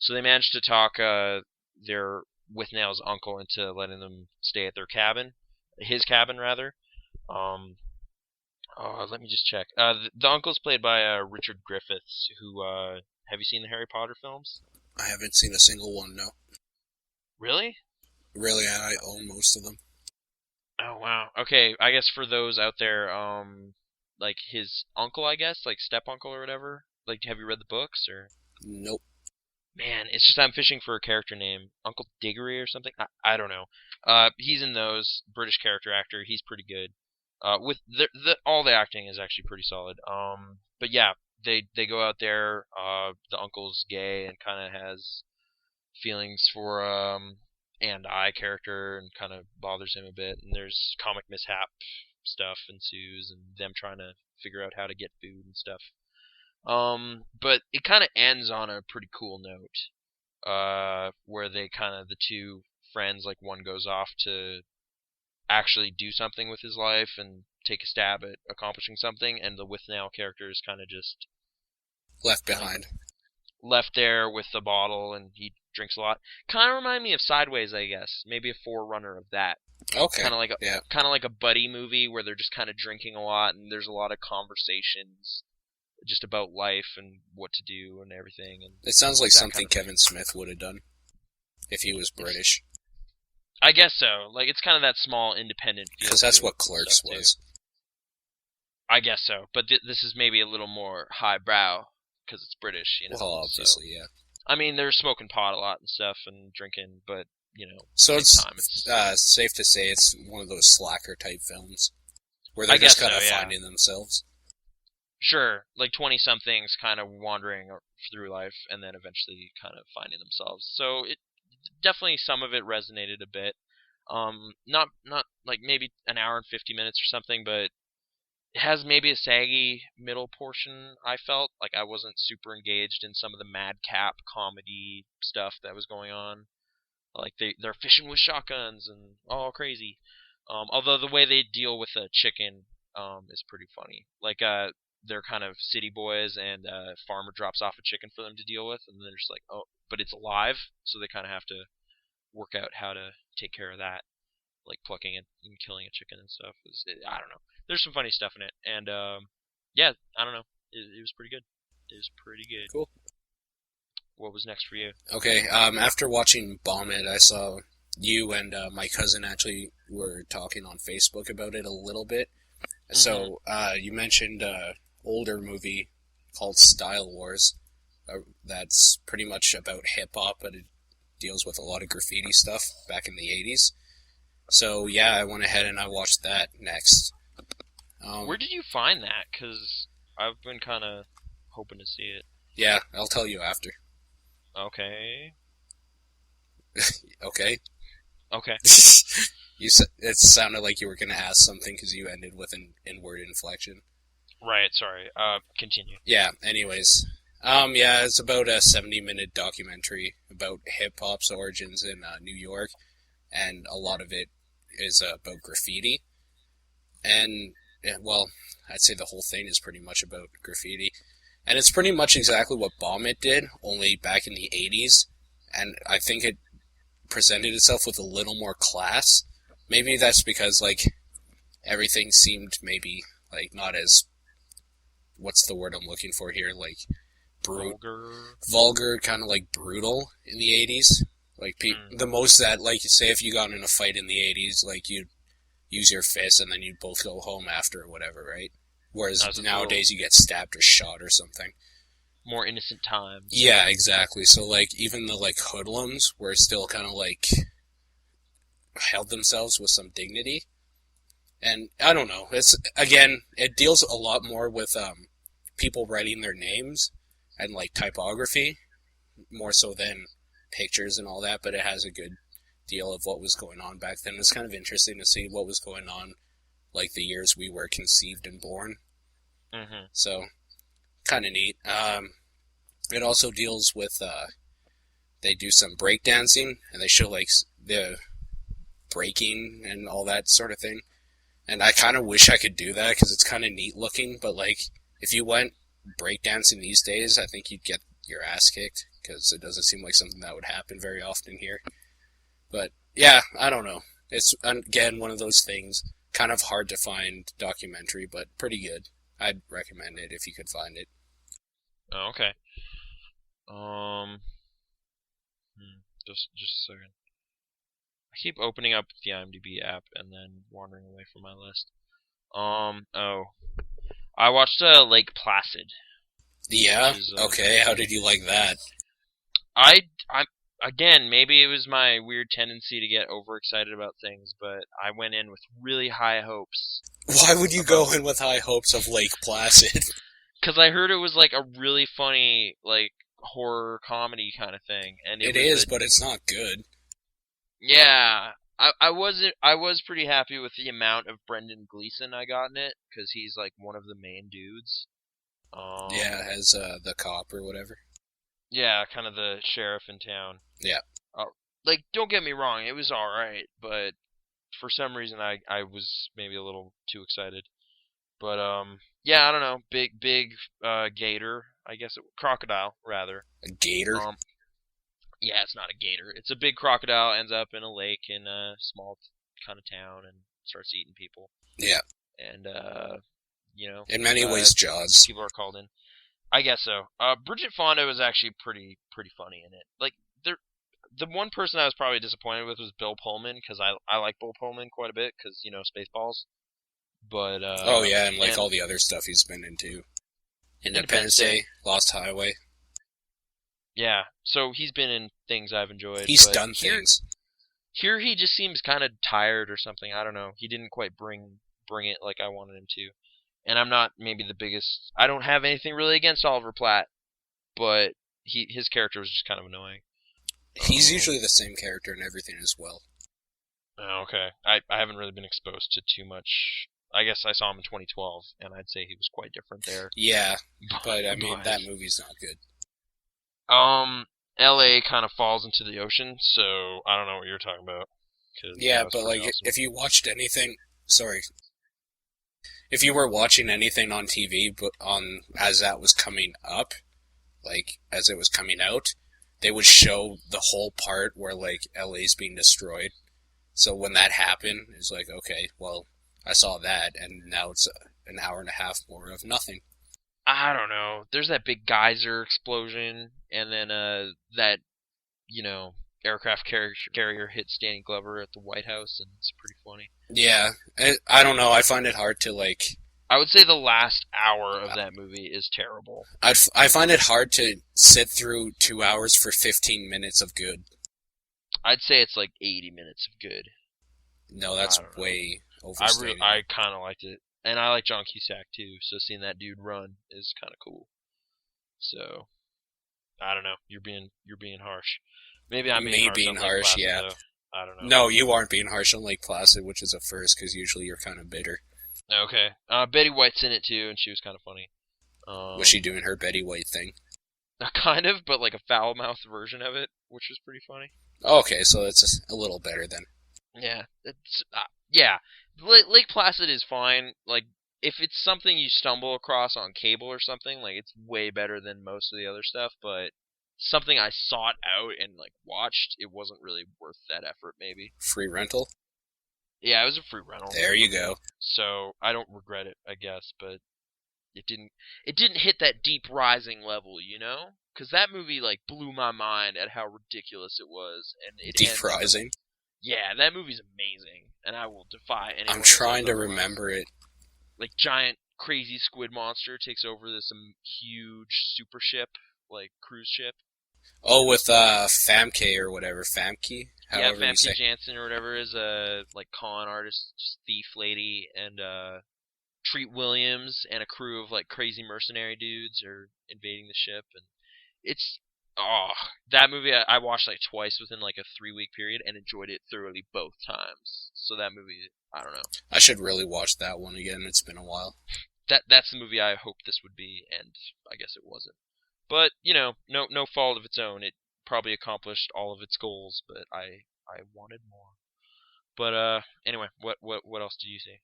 So they managed to talk their with Nail's uncle into letting them stay at their cabin, his cabin rather. Let me just check. The uncle's played by Richard Griffiths, who have you seen the Harry Potter films? I haven't seen a single one, no. Really? Really, I own most of them. Oh wow. Okay, I guess for those out there, like his uncle, I guess, like step uncle or whatever. Like, have you read the books or? Nope. Man, it's just I'm fishing for a character name, Uncle Diggory or something. I don't know. He's in those British character actor. He's pretty good. With all the acting is actually pretty solid. But yeah, they go out there. The uncle's gay and kind of has feelings for and I character and kind of bothers him a bit. And there's comic mishap stuff ensues and them trying to figure out how to get food and stuff. But it kind of ends on a pretty cool note, where they kind of the two friends, like one goes off to actually do something with his life and take a stab at accomplishing something, and the With Now character is kind of just left behind. Left there with the bottle, and he drinks a lot. Kind of remind me of Sideways, I guess. Maybe a forerunner of that. Okay. Kind of like a buddy movie where they're just kind of drinking a lot, and there's a lot of conversations just about life and what to do and everything. And it sounds like something Kevin Smith would have done if he was British. I guess so. Like, it's kind of that small independent feel. Because that's what Clerks was. I guess so. But this is maybe a little more highbrow because it's British, Well, obviously, yeah. I mean, they're smoking pot a lot and stuff and drinking, but, So it's safe to say it's one of those slacker type films where they're just kind of finding themselves. Sure, like 20-somethings kind of wandering through life and then eventually kind of finding themselves. So it definitely, some of it resonated a bit. Not like maybe an hour and 50 minutes or something, but it has maybe a saggy middle portion. I felt like I wasn't super engaged in some of the madcap comedy stuff that was going on. Like they're fishing with shotguns and all crazy. Although the way they deal with a chicken is pretty funny. Like they're kind of city boys, and a farmer drops off a chicken for them to deal with, and they're just like, oh, but it's alive, so they kind of have to work out how to take care of that, like plucking it and killing a chicken and stuff. I don't know. There's some funny stuff in it, and yeah, I don't know. It was pretty good. is pretty good. Cool. What was next for you? Okay, after watching Bomb It, I saw you and my cousin actually were talking on Facebook about it a little bit. Mm-hmm. So, you mentioned an older movie called Style Wars. That's pretty much about hip-hop, but it deals with a lot of graffiti stuff back in the 80s. So, yeah, I went ahead and I watched that next. Where did you find that? Because I've been kind of hoping to see it. Yeah, I'll tell you after. Okay. Okay? Okay. It sounded like you were going to ask something because you ended with an inward inflection. Right, sorry. Continue. Yeah, anyways. Yeah, it's about a 70-minute documentary about hip-hop's origins in New York, and a lot of it is about graffiti. And, well, I'd say the whole thing is pretty much about graffiti. And it's pretty much exactly what Bomb It did, only back in the 80s. And I think it presented itself with a little more class. Maybe that's because, like, everything seemed maybe, like, not as... What's the word I'm looking for here? Like, vulgar, kind of, like, brutal in the 80s. Like, the most that, like, say if you got in a fight in the 80s, like, you'd use your fists and then you'd both go home after or whatever, right? Whereas nowadays you get stabbed or shot or something. More innocent times. Yeah, exactly. So, like, even the, like, hoodlums were still kind of, like, held themselves with some dignity. And, I don't know. It's, again, it deals a lot more with, people writing their names and, like, typography, more so than pictures and all that, but it has a good deal of what was going on back then. It's kind of interesting to see what was going on, like, the years we were conceived and born. Mm-hmm. So, kind of neat. It also deals with, they do some breakdancing, and they show, like, the breaking and all that sort of thing. And I kind of wish I could do that, because it's kind of neat looking, but, like, if you went breakdancing these days, I think you'd get your ass kicked, because it doesn't seem like something that would happen very often here. But, yeah, I don't know. It's, again, one of those things, kind of hard to find documentary, but pretty good. I'd recommend it if you could find it. Oh, okay. Just a second. I keep opening up the IMDb app and then wandering away from my list. I watched Lake Placid. Yeah? Okay, how did you like that? Again, maybe it was my weird tendency to get overexcited about things, but I went in with really high hopes. Why would you go in with high hopes of Lake Placid? Because I heard it was like a really funny, like, horror comedy kind of thing, and it is, but it's not good. Yeah, I was pretty happy with the amount of Brendan Gleeson I got in it, because he's like one of the main dudes. Yeah, as the cop or whatever. Yeah, kind of the sheriff in town. Yeah. Like, don't get me wrong, it was alright, but for some reason I was maybe a little too excited. But, yeah, I don't know, big gator, I guess, crocodile, rather. A gator? Yeah, it's not a gator. It's a big crocodile, ends up in a lake in a small kind of town and starts eating people. Yeah. And, you know. In many ways, Jaws. People are called in. I guess so. Bridget Fonda was actually pretty funny in it. Like, the one person I was probably disappointed with was Bill Pullman, because I like Bill Pullman quite a bit, because, you know, Spaceballs. But, oh, yeah, and all the other stuff he's been into. Independence Day, Lost Highway. Yeah, so he's been in things I've enjoyed. He's done things. Here he just seems kind of tired or something. I don't know. He didn't quite bring it like I wanted him to. And I'm not maybe the biggest... I don't have anything really against Oliver Platt, but his character was just kind of annoying. He's usually the same character in everything as well. Oh, okay. I haven't really been exposed to too much... I guess I saw him in 2012, and I'd say he was quite different there. Yeah, but I mean, that movie's not good. L.A. kind of falls into the ocean, so I don't know what you're talking about. Yeah, but like, awesome. If you watched anything... Sorry. If you were watching anything on TV as that was coming up, like, as it was coming out, they would show the whole part where, like, LA's being destroyed. So when that happened, it's like, okay, well, I saw that, and now it's an hour and a half more of nothing. I don't know. There's that big geyser explosion, and then that you know aircraft carrier hits Danny Glover at the White House, and it's pretty funny. Yeah, I don't know. I find it hard to like. I would say the last hour of that movie is terrible. I find it hard to sit through 2 hours for 15 minutes of good. I'd say it's like 80 minutes of good. No, that's way overstated. I kind of liked it, and I like John Cusack too. So seeing that dude run is kind of cool. So I don't know. You're being harsh. Maybe I'm being harsh. Placid, yeah. though. I don't know. No, you aren't being harsh on Lake Placid, which is a first because usually you're kind of bitter. Okay. Betty White's in it too, and she was kind of funny. Was she doing her Betty White thing? Kind of, but like a foul-mouthed version of it, which was pretty funny. Okay, so it's a little better then. Yeah, yeah. Lake Placid is fine. Like, if it's something you stumble across on cable or something, like it's way better than most of the other stuff. But something I sought out and like watched, it wasn't really worth that effort. Maybe free rental. Yeah, it was a free rental. There you go. So I don't regret it, I guess, but it didn't hit that deep rising level, you know? Because that movie like blew my mind at how ridiculous it was, and it deep rising. Yeah, that movie's amazing, and I will defy anyone. I'm trying to remember it. Like giant crazy squid monster takes over this huge super ship, like cruise ship. Oh, with Famke or whatever, Famke. Yeah, Famke Janssen or whatever is a like con artist, thief lady, and Treat Williams and a crew of like crazy mercenary dudes are invading the ship, and it's that movie I watched like twice within like a 3-week period and enjoyed it thoroughly both times. So that movie, I don't know. I should really watch that one again. It's been a while. That's the movie I hoped this would be, and I guess it wasn't. But you know, no fault of its own. It probably accomplished all of its goals, but I wanted more. But anyway, what else did you see?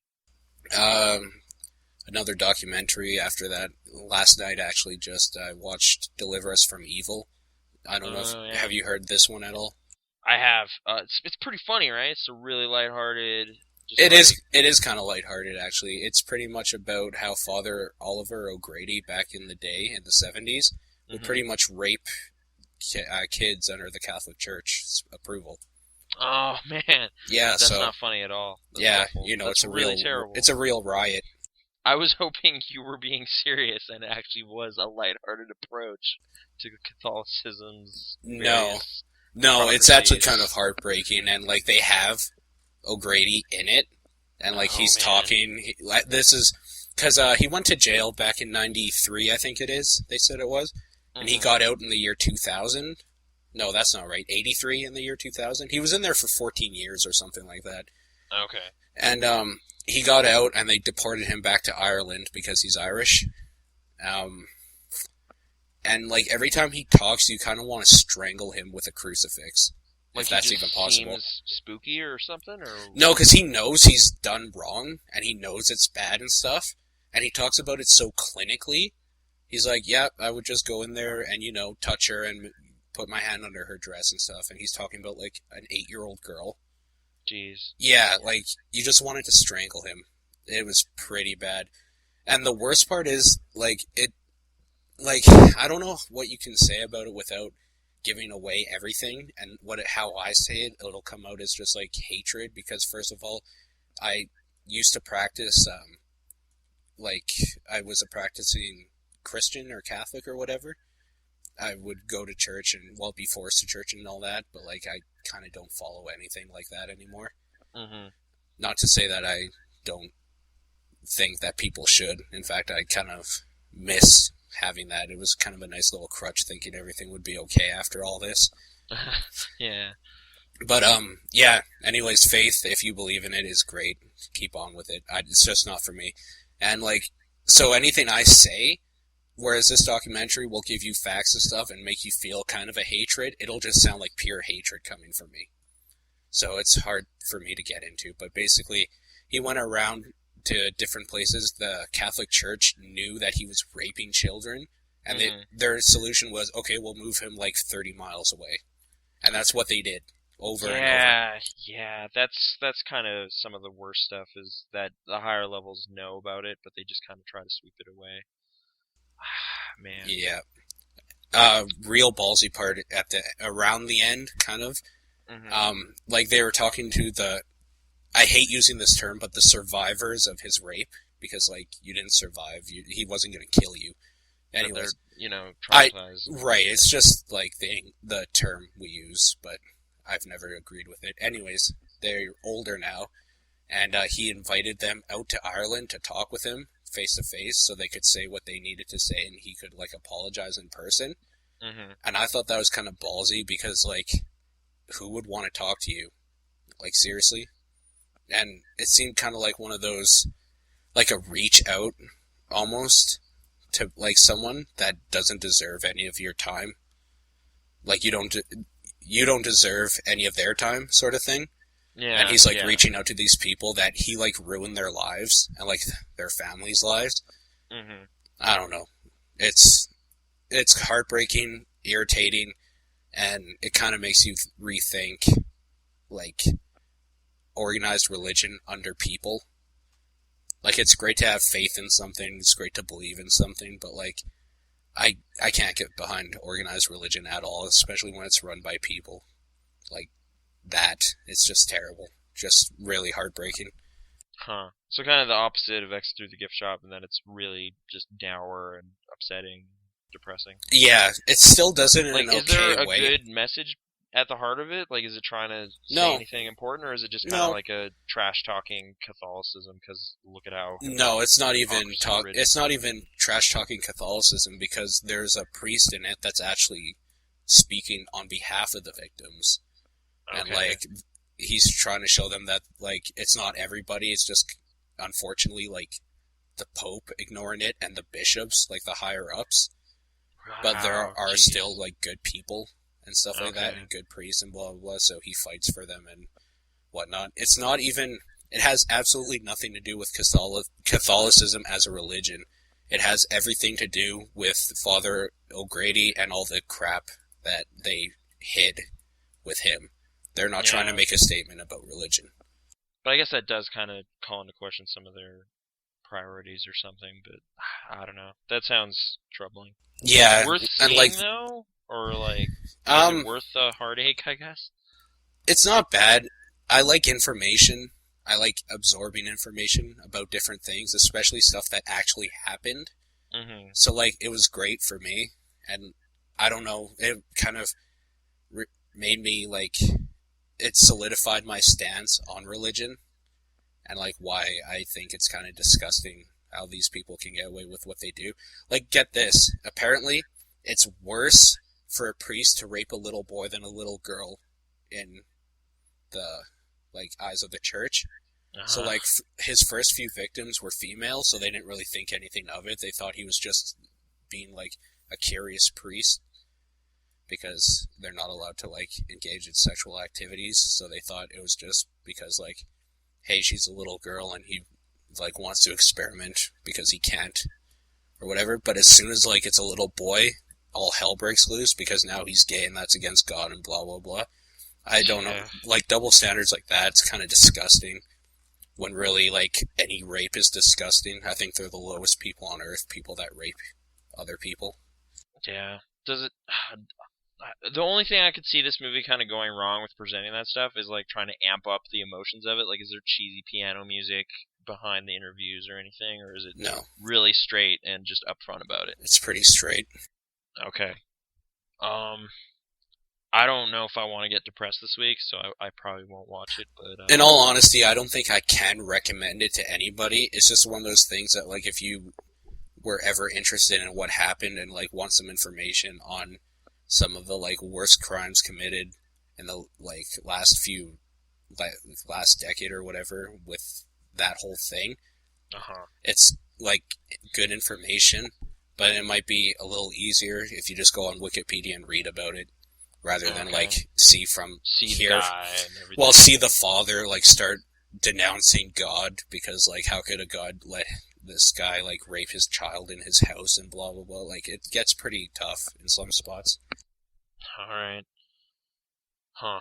Another documentary after that. Last night, actually, I watched Deliver Us from Evil. I don't know if... Have you heard this one at all? I have. It's pretty funny, right? It's a really lighthearted... It is kind of lighthearted, actually. It's pretty much about how Father Oliver O'Grady, back in the day, in the 70s, would pretty much rape kids under the Catholic Church's approval. Oh, man. Yeah, That's not funny at all. That's awful. You know, it's really terrible. It's a real riot. I was hoping you were being serious and it actually was a lighthearted approach to Catholicism's No, it's actually kind of heartbreaking, and like they have O'Grady in it, and like he's talking. This is because he went to jail back in '93, I think it is. They said it was, and he got out in the year 2000. No, that's not right. 83 in the year 2000. He was in there for 14 years or something like that. Okay. And he got out, and they deported him back to Ireland because he's Irish. And like every time he talks, you kind of want to strangle him with a crucifix, if that's even possible. Seems spooky or something, or no, because he knows he's done wrong, and he knows it's bad and stuff, and he talks about it so clinically. He's like, "Yeah, I would just go in there and touch her and put my hand under her dress and stuff," and he's talking about like an 8-year-old girl. Jeez. Yeah, like you just wanted to strangle him. It was pretty bad, and the worst part is I don't know what you can say about it without giving away everything, and how I say it, it'll come out as just like hatred, because first of all, I used to practice, I was a practicing Christian or Catholic or whatever. I would go to church and, be forced to church and all that, but like I kind of don't follow anything like that anymore. Mm-hmm. Not to say that I don't think that people should. In fact, I kind of miss having that. It was kind of a nice little crutch, thinking everything would be okay after all this. Yeah. But yeah. Anyways, faith, if you believe in it, is great. Keep on with it. It's just not for me. And so anything I say, whereas this documentary will give you facts and stuff and make you feel kind of a hatred, it'll just sound like pure hatred coming from me. So it's hard for me to get into. But basically, he went around to different places. The Catholic Church knew that he was raping children, and their solution was, okay, we'll move him 30 miles away. And that's what they did, over and over. Yeah, that's kind of some of the worst stuff, is that the higher levels know about it, but they just kind of try to sweep it away. Man. Yeah. Real ballsy part at the around the end, kind of. Mhm. Like they were talking to the. I hate using this term, but the survivors of his rape, because like you didn't survive, he wasn't gonna kill you. But they're, Anyways, I traumatized. right. Yeah. It's just like the term we use, but I've never agreed with it. Anyways, they're older now, and he invited them out to Ireland to talk with him face to face, so they could say what they needed to say, and he could like apologize in person. Mhm. And I thought that was kind of ballsy because like, who would want to talk to you? Like seriously? And it seemed kind of like one of those, like a reach out almost to like someone that doesn't deserve any of your time. Like you don't deserve any of their time, sort of thing. And Yeah, he's like yeah. reaching out to these people that he like ruined their lives and like their families' lives. Mhm. I don't know. It's it's heartbreaking, irritating, and it kind of makes you rethink like organized religion under people. Like it's great to have faith in something, it's great to believe in something, but like I can't get behind organized religion at all, especially when it's run by people like that. It's just terrible, just really heartbreaking. Huh. So kind of the opposite of X through the gift shop, and then it's really just dour and upsetting, depressing. Yeah, it still does it in Like, an is there okay a way. good message at the heart of it? Like, is it trying to say No, anything important, or is it just kind of no, like a trash talking Catholicism? Because look at how no. It's not even hypocrisy talk. ridden. It's not even trash talking Catholicism because there's a priest in it that's actually speaking on behalf of the victims, and Okay. like he's trying to show them that like it's not everybody. It's just unfortunately like the Pope ignoring it and the bishops, like the higher ups. But there Wow. are still Jeez. like good people and stuff like that, Okay. and good priests and blah blah blah. So he fights for them and whatnot. It's not even. It has absolutely nothing to do with Catholicism as a religion. It has everything to do with Father O'Grady and all the crap that they hid with him. They're not trying to Yeah. make a statement about religion. But I guess that does kind of call into question some of their priorities or something. But I don't know. That sounds troubling. Yeah, Worth and like, seeing though, or like, is it um, worth the heartache? I guess. it's not bad. I like information. I like absorbing information about different things, especially stuff that actually happened. Mhm. So like it was great for me, and I don't know, it kind of made me like it solidified my stance on religion and like why I think it's kind of disgusting how these people can get away with what they do. Like get this, apparently it's worse for a priest to rape a little boy than a little girl in the like eyes of the church. So Uh-huh. like his first few victims were female, so they didn't really think anything of it. They thought he was just being like a curious priest because they're not allowed to like engage in sexual activities. So they thought it was just because like, hey, she's a little girl and he like wants to experiment because he can't or whatever. But as soon as like it's a little boy, all hell breaks loose because now he's gay and that's against God and blah blah blah. I don't know, Yeah. like double standards like that. It's kind of disgusting. When really like any rape is disgusting. I think they're the lowest people on earth, people that rape other people. Yeah. Does it? The only thing I could see this movie kind of going wrong with presenting that stuff is like trying to amp up the emotions of it. Like, is there cheesy piano music behind the interviews or anything, or is it No, really straight and just upfront about it? it's pretty straight. Okay. Um, I don't know if I want to get depressed this week, so I probably won't watch it. But In all honesty, I don't think I can recommend it to anybody. It's just one of those things that like if you were ever interested in what happened and like want some information on some of the like worst crimes committed in the like like last decade or whatever with that whole thing, uh huh. it's like good information, but it might be a little easier if you just go on Wikipedia and read about it rather than Okay. like see from See the here. guy and Well, everything. see the father like start denouncing God because like how could a God let this guy like rape his child in his house and blah blah blah. Like it gets pretty tough in some spots. All right. Huh.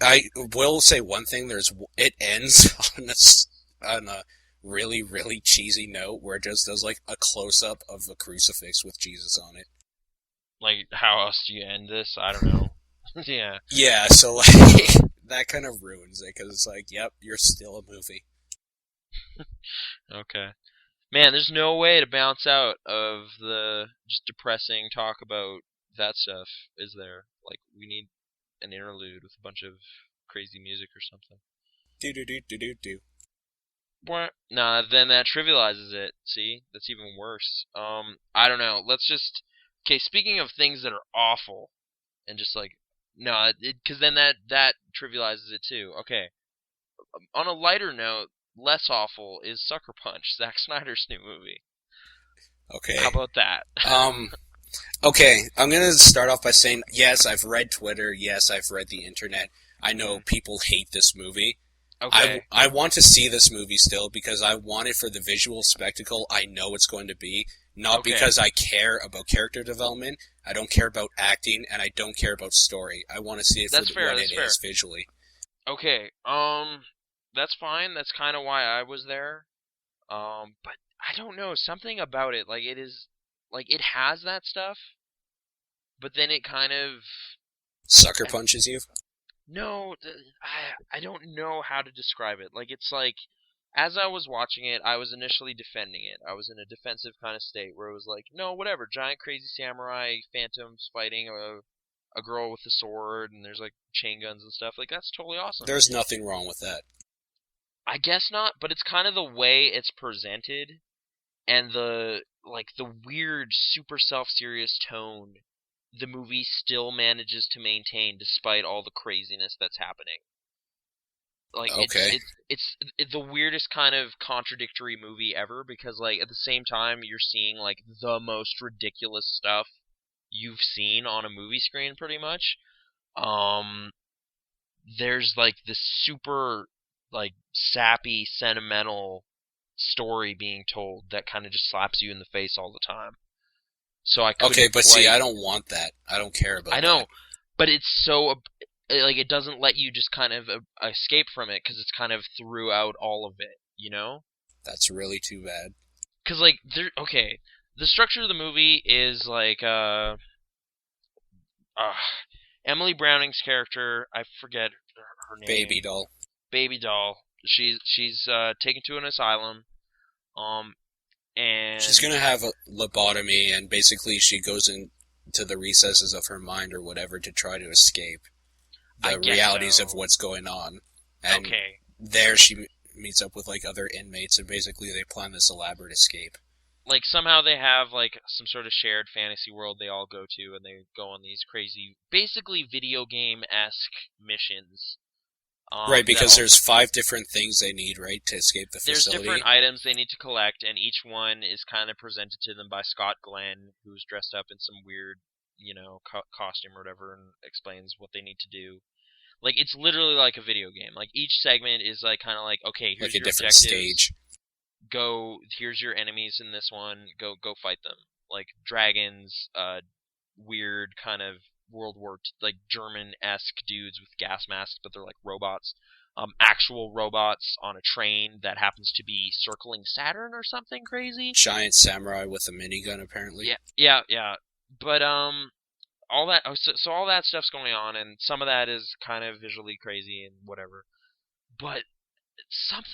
I will say one thing. There's it ends on a really, really cheesy note where it just does like a close up of a crucifix with Jesus on it. Like, how else do you end this? I don't know. Yeah. Yeah, so like that kind of ruins it because it's like, yep, you're still a movie. Okay. Man, there's no way to bounce out of the just depressing talk about that stuff, is there? Like, we need an interlude with a bunch of crazy music or something. Do do do do do do. What? Nah, then that trivializes it. See? That's even worse. I don't know. Let's just... Okay, speaking of things that are awful, and just like... No, because then that trivializes it too. Okay, on a lighter note, less awful is Sucker Punch, Zack Snyder's new movie. How Okay. about that? Um. Okay, I'm gonna start off by saying yes, I've read Twitter. Yes, I've read the internet. I know people hate this movie. Okay. I want to see this movie still because I want it for the visual spectacle I know it's going to be, not Okay. because I care about character development. I don't care about acting, and I don't care about story. I want to see it for That's fair. what That's it fair. is visually. Okay. That's fine. That's kind of why I was there. But I don't know, something about it, like it is, like it has that stuff, but then it kind of, Sucker punches you. no, I don't know how to describe it. Like it's like, as I was watching it, I was initially defending it. I was in a defensive kind of state where it was like, no, whatever, giant crazy samurai phantoms fighting a girl with a sword, and there's like chain guns and stuff. Like that's totally awesome. There's nothing wrong with that. I guess not, but it's kind of the way it's presented and the like the weird super self-serious tone the movie still manages to maintain despite all the craziness that's happening. Like Okay. it's the weirdest kind of contradictory movie ever, because like at the same time you're seeing like the most ridiculous stuff you've seen on a movie screen pretty much. Um there's like this super like sappy sentimental story being told that kind of just slaps you in the face all the time. So I Okay, couldn't but see, I quite. don't want that. I don't care I about that. know, but it's so like it doesn't let you just kind of escape from it because it's kind of throughout all of it, you know? That's really too bad. Because like there, okay, the structure of the movie is like uh Emily Browning's character, I forget her Baby name, doll. Baby Doll. She's taken to an asylum, um, She's and gonna have a lobotomy, and basically she goes into the recesses of her mind or whatever to try to escape I the guess realities of so. what's going on. And Okay, there she meets up with like other inmates, and basically they plan this elaborate escape. like somehow they have like some sort of shared fantasy world they all go to, and they go on these crazy, basically video game-esque missions. Right, That because all there's 5 different things they need, right, to escape the there's different facility. items they need to collect, and each one is kind of presented to them by Scott Glenn, who's dressed up in some weird, costume or whatever, and explains what they need to do. Like it's literally like a video game. Like each segment is like kind of like, okay, Like here's a your different objectives. stage. Go, here's your enemies in this one. Go fight them. Like dragons, weird kind of World War like German-esque dudes with gas masks, but they're like robots. Actual robots on a train that happens to be circling Saturn or something crazy. Giant samurai with a minigun, apparently. Yeah, yeah, yeah. But all that so all that stuff's going on, and some of that is kind of visually crazy and whatever. But something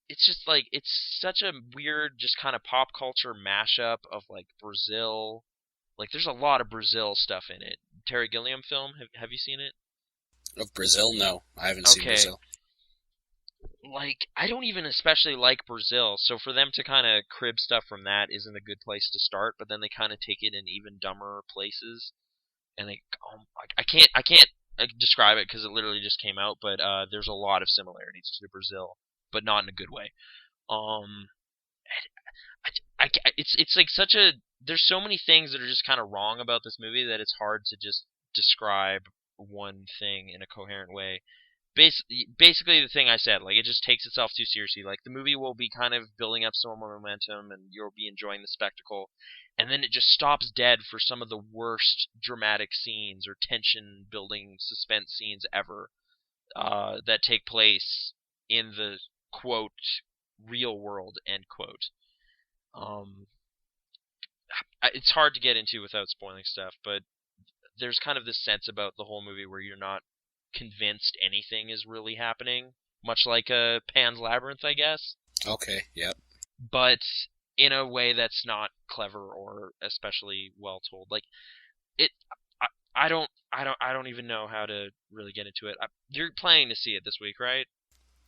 it's just like it's such a weird just kind of pop culture mashup of like Brazil. Like there's a lot of Brazil stuff in it. Terry Gilliam film, have you seen it? Of Brazil? No, I haven't seen Okay. Brazil. Like I don't even especially like Brazil, so for them to kind of crib stuff from that isn't a good place to start, but then they kind of take it in even dumber places, and they I can't describe it because it literally just came out, but there's a lot of similarities to Brazil, but not in a good way. Um it's like such a there's so many things that are just kind of wrong about this movie that it's hard to just describe one thing in a coherent way. Basically the thing I said, like it just takes itself too seriously. Like the movie will be kind of building up some more momentum, and you'll be enjoying the spectacle, and then it just stops dead for some of the worst dramatic scenes or tension building suspense scenes ever that take place in the quote real world, end quote. Um, it's hard to get into without spoiling stuff, but there's kind of this sense about the whole movie where you're not convinced anything is really happening, much like a Pan's Labyrinth, I guess. Okay, yep. But in a way that's not clever or especially well told. Like it, I, I don't even know how to really get into it. You're planning to see it this week, right?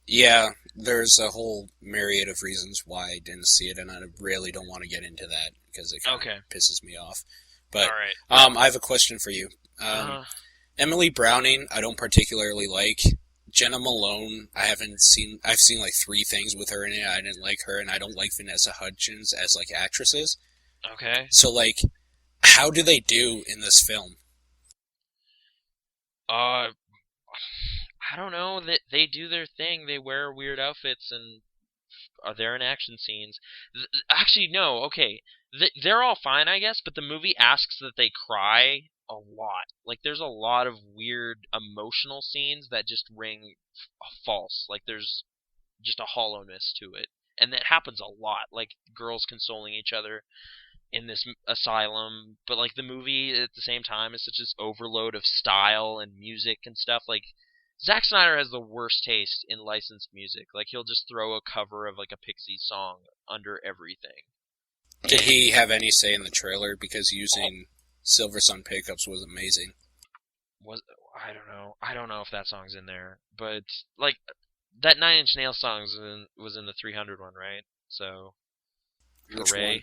Yeah, there's a whole myriad of reasons why I didn't see it, and I really don't want to get into that because it kind of pisses me off. But all right. I have a question for you. Uh-huh. Emily Browning, I don't particularly like. Jenna Malone, I've seen like 3 things with her in it. I didn't like her, and I don't like Vanessa Hudgens as like actresses. Okay. So like, how do they do in this film? I don't know. That they do their thing. They wear weird outfits and are there in action scenes. Actually, no. Okay, they're all fine, I guess. But the movie asks that they cry a lot. Like, there's a lot of weird emotional scenes that just ring false. Like, there's just a hollowness to it, and that happens a lot. Like girls consoling each other in this asylum, but like the movie at the same time is such this overload of style and music and stuff. Like Zack Snyder has the worst taste in licensed music. Like he'll just throw a cover of like a Pixies song under everything. Did he have any say in the trailer? Because using Silver Sun pickups was amazing. I don't know. I don't know if that song's in there, but like that Nine Inch Nails song was in the 300 one, right? So, Which hooray. one?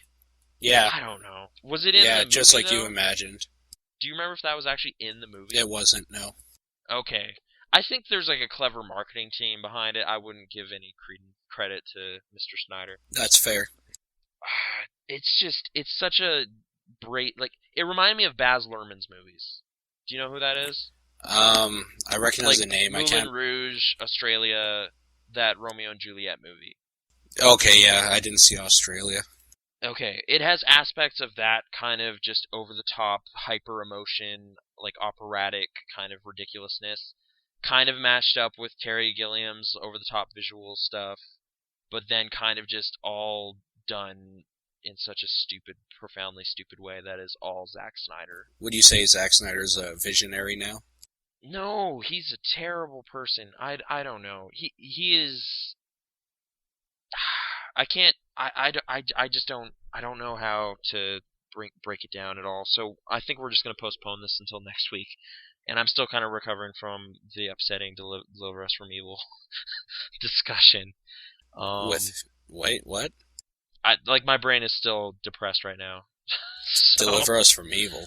Yeah. I don't know. Was it in the movie, just like though? you imagined. Do you remember if that was actually in the movie? It wasn't, no. Okay. I think there's like a clever marketing team behind it. I wouldn't give any credit to Mr. Snyder. That's fair. It's such a like, it reminded me of Baz Luhrmann's movies. Do you know who that is? I recognize like the name. Moulin I can't. Rouge, Australia, that Romeo and Juliet movie. Okay, yeah, I didn't see Australia. Okay, it has aspects of that kind of just over-the-top hyper emotion, like operatic kind of ridiculousness, kind of mashed up with Terry Gilliam's over-the-top visual stuff, but then kind of just all done in such a stupid, profoundly stupid way that is all Zack Snyder. Would you say Zack Snyder's a visionary now? No, he's a terrible person. I don't know. He is. I can't. I just don't. I don't know how to break it down at all. So I think we're just gonna postpone this until next week. And I'm still kind of recovering from the upsetting Deliver Us from Evil discussion. Wait, what? Like my brain is still depressed right now. So, Deliver Us from Evil.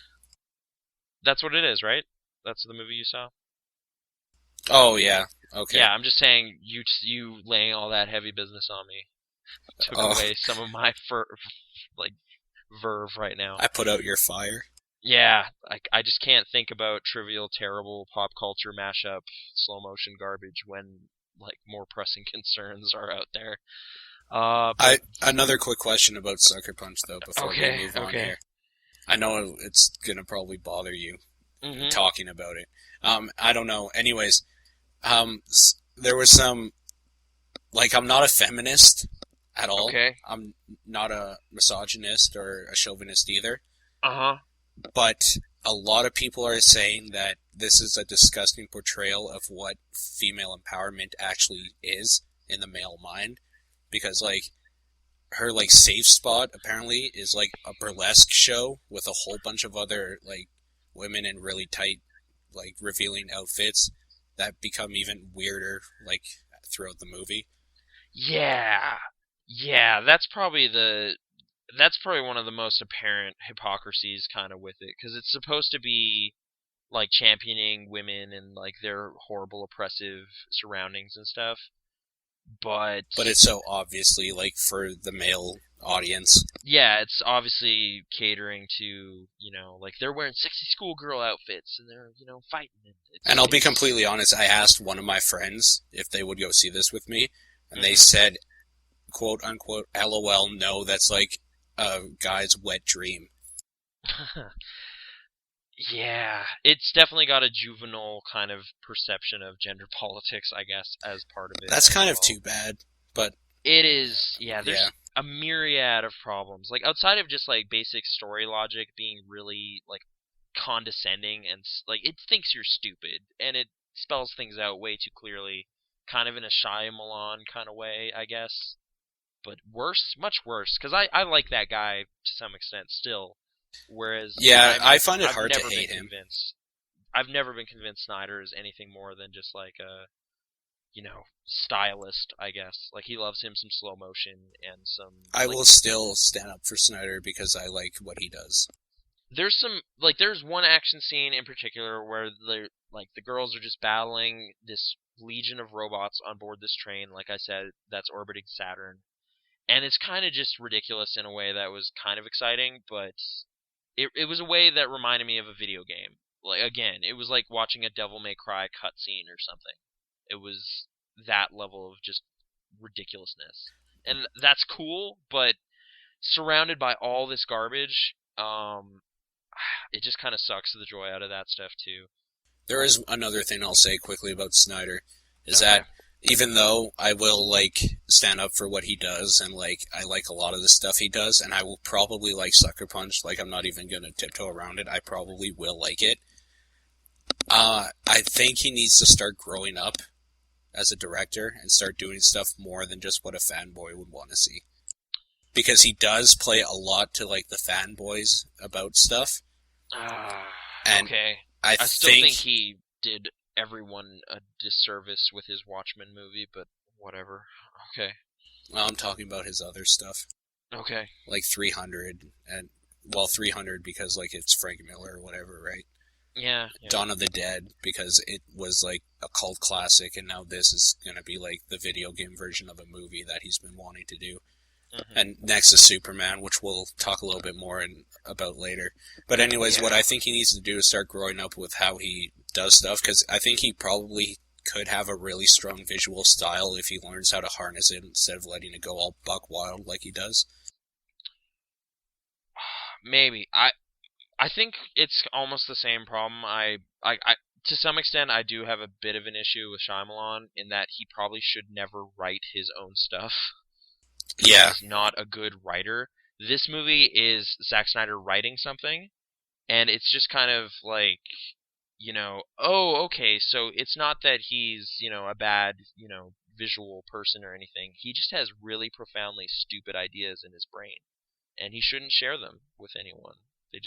That's what it is, right? That's the movie you saw? Oh, yeah. Okay. Yeah, I'm just saying you laying all that heavy business on me took away some of my verve right now. I put out your fire. Yeah, I just can't think about trivial, terrible pop culture mashup, slow motion garbage when like more pressing concerns are out there. Another quick question about Sucker Punch though before we move on here. I know it's gonna probably bother you talking about it. I don't know. Anyways, there was some, like, I'm not a feminist at all. Okay. I'm not a misogynist or a chauvinist either. Uh-huh. But a lot of people are saying that this is a disgusting portrayal of what female empowerment actually is in the male mind. Because, like, her, like, safe spot, apparently, is, like, a burlesque show with a whole bunch of other, like, women in really tight, like, revealing outfits that become even weirder, like, throughout the movie. Yeah. Yeah, that's probably one of the most apparent hypocrisies kind of with it, because it's supposed to be like championing women and like their horrible oppressive surroundings and stuff, but it's so obviously like for the male audience. Yeah, it's obviously catering to, you know, like they're wearing sexy schoolgirl outfits and they're, you know, fighting. And I'll be completely honest, I asked one of my friends if they would go see this with me, and they said, quote unquote, LOL, no, that's like a guy's wet dream. Yeah, it's definitely got a juvenile kind of perception of gender politics, I guess, as part of it. That's kind of too bad, but It is, yeah, Yeah. there's a myriad of problems. Like, outside of just, like, basic story logic being really, like, condescending and, like, it thinks you're stupid, and it spells things out way too clearly, kind of in a Shyamalan kind of way, I guess. But worse, much worse, because I like that guy to some extent still, whereas Yeah, I find it I've hard to never been hate him. convinced. I've never been convinced Snyder is anything more than just like a, stylist, I guess. Like, he loves him some slow motion and some, I like, will still stand up for Snyder because I like what he does. there's one action scene in particular where the girls are just battling this legion of robots on board this train, like I said, that's orbiting Saturn. And it's kind of just ridiculous in a way that was kind of exciting, but it was a way that reminded me of a video game. Like, again, it was like watching a Devil May Cry cutscene or something. It was that level of just ridiculousness. And that's cool, but surrounded by all this garbage, it just kind of sucks the joy out of that stuff too. There is another thing I'll say quickly about Snyder, is Okay. that even though I will, like, stand up for what he does, and, like, I like a lot of the stuff he does, and I will probably like Sucker Punch, like, I'm not even gonna tiptoe around it, I probably will like it. I think he needs to start growing up as a director and start doing stuff more than just what a fanboy would want to see. Because he does play a lot to, like, the fanboys about stuff, Ah, and okay. I I still think think he did everyone a disservice with his Watchmen movie, but whatever. Okay. well, I'm talking about his other stuff, Okay. like 300, and, well, 300 because, like, it's Frank Miller or whatever, right? Yeah, yeah. Dawn of the Dead because it was, like, a cult classic, and now this is gonna be, like, the video game version of a movie that he's been wanting to do. Mm-hmm. And next is Superman, which we'll talk a little bit more about later. But anyways, Yeah. what I think he needs to do is start growing up with how he does stuff, because I think he probably could have a really strong visual style if he learns how to harness it instead of letting it go all buck wild like he does. Maybe. I think it's almost the same problem. I to some extent I do have a bit of an issue with Shyamalan in that he probably should never write his own stuff. Yeah. He's not a good writer. This movie is Zack Snyder writing something, and it's just kind of like, oh, okay, so it's not that he's, a bad, visual person or anything. He just has really profoundly stupid ideas in his brain, and he shouldn't share them with anyone. They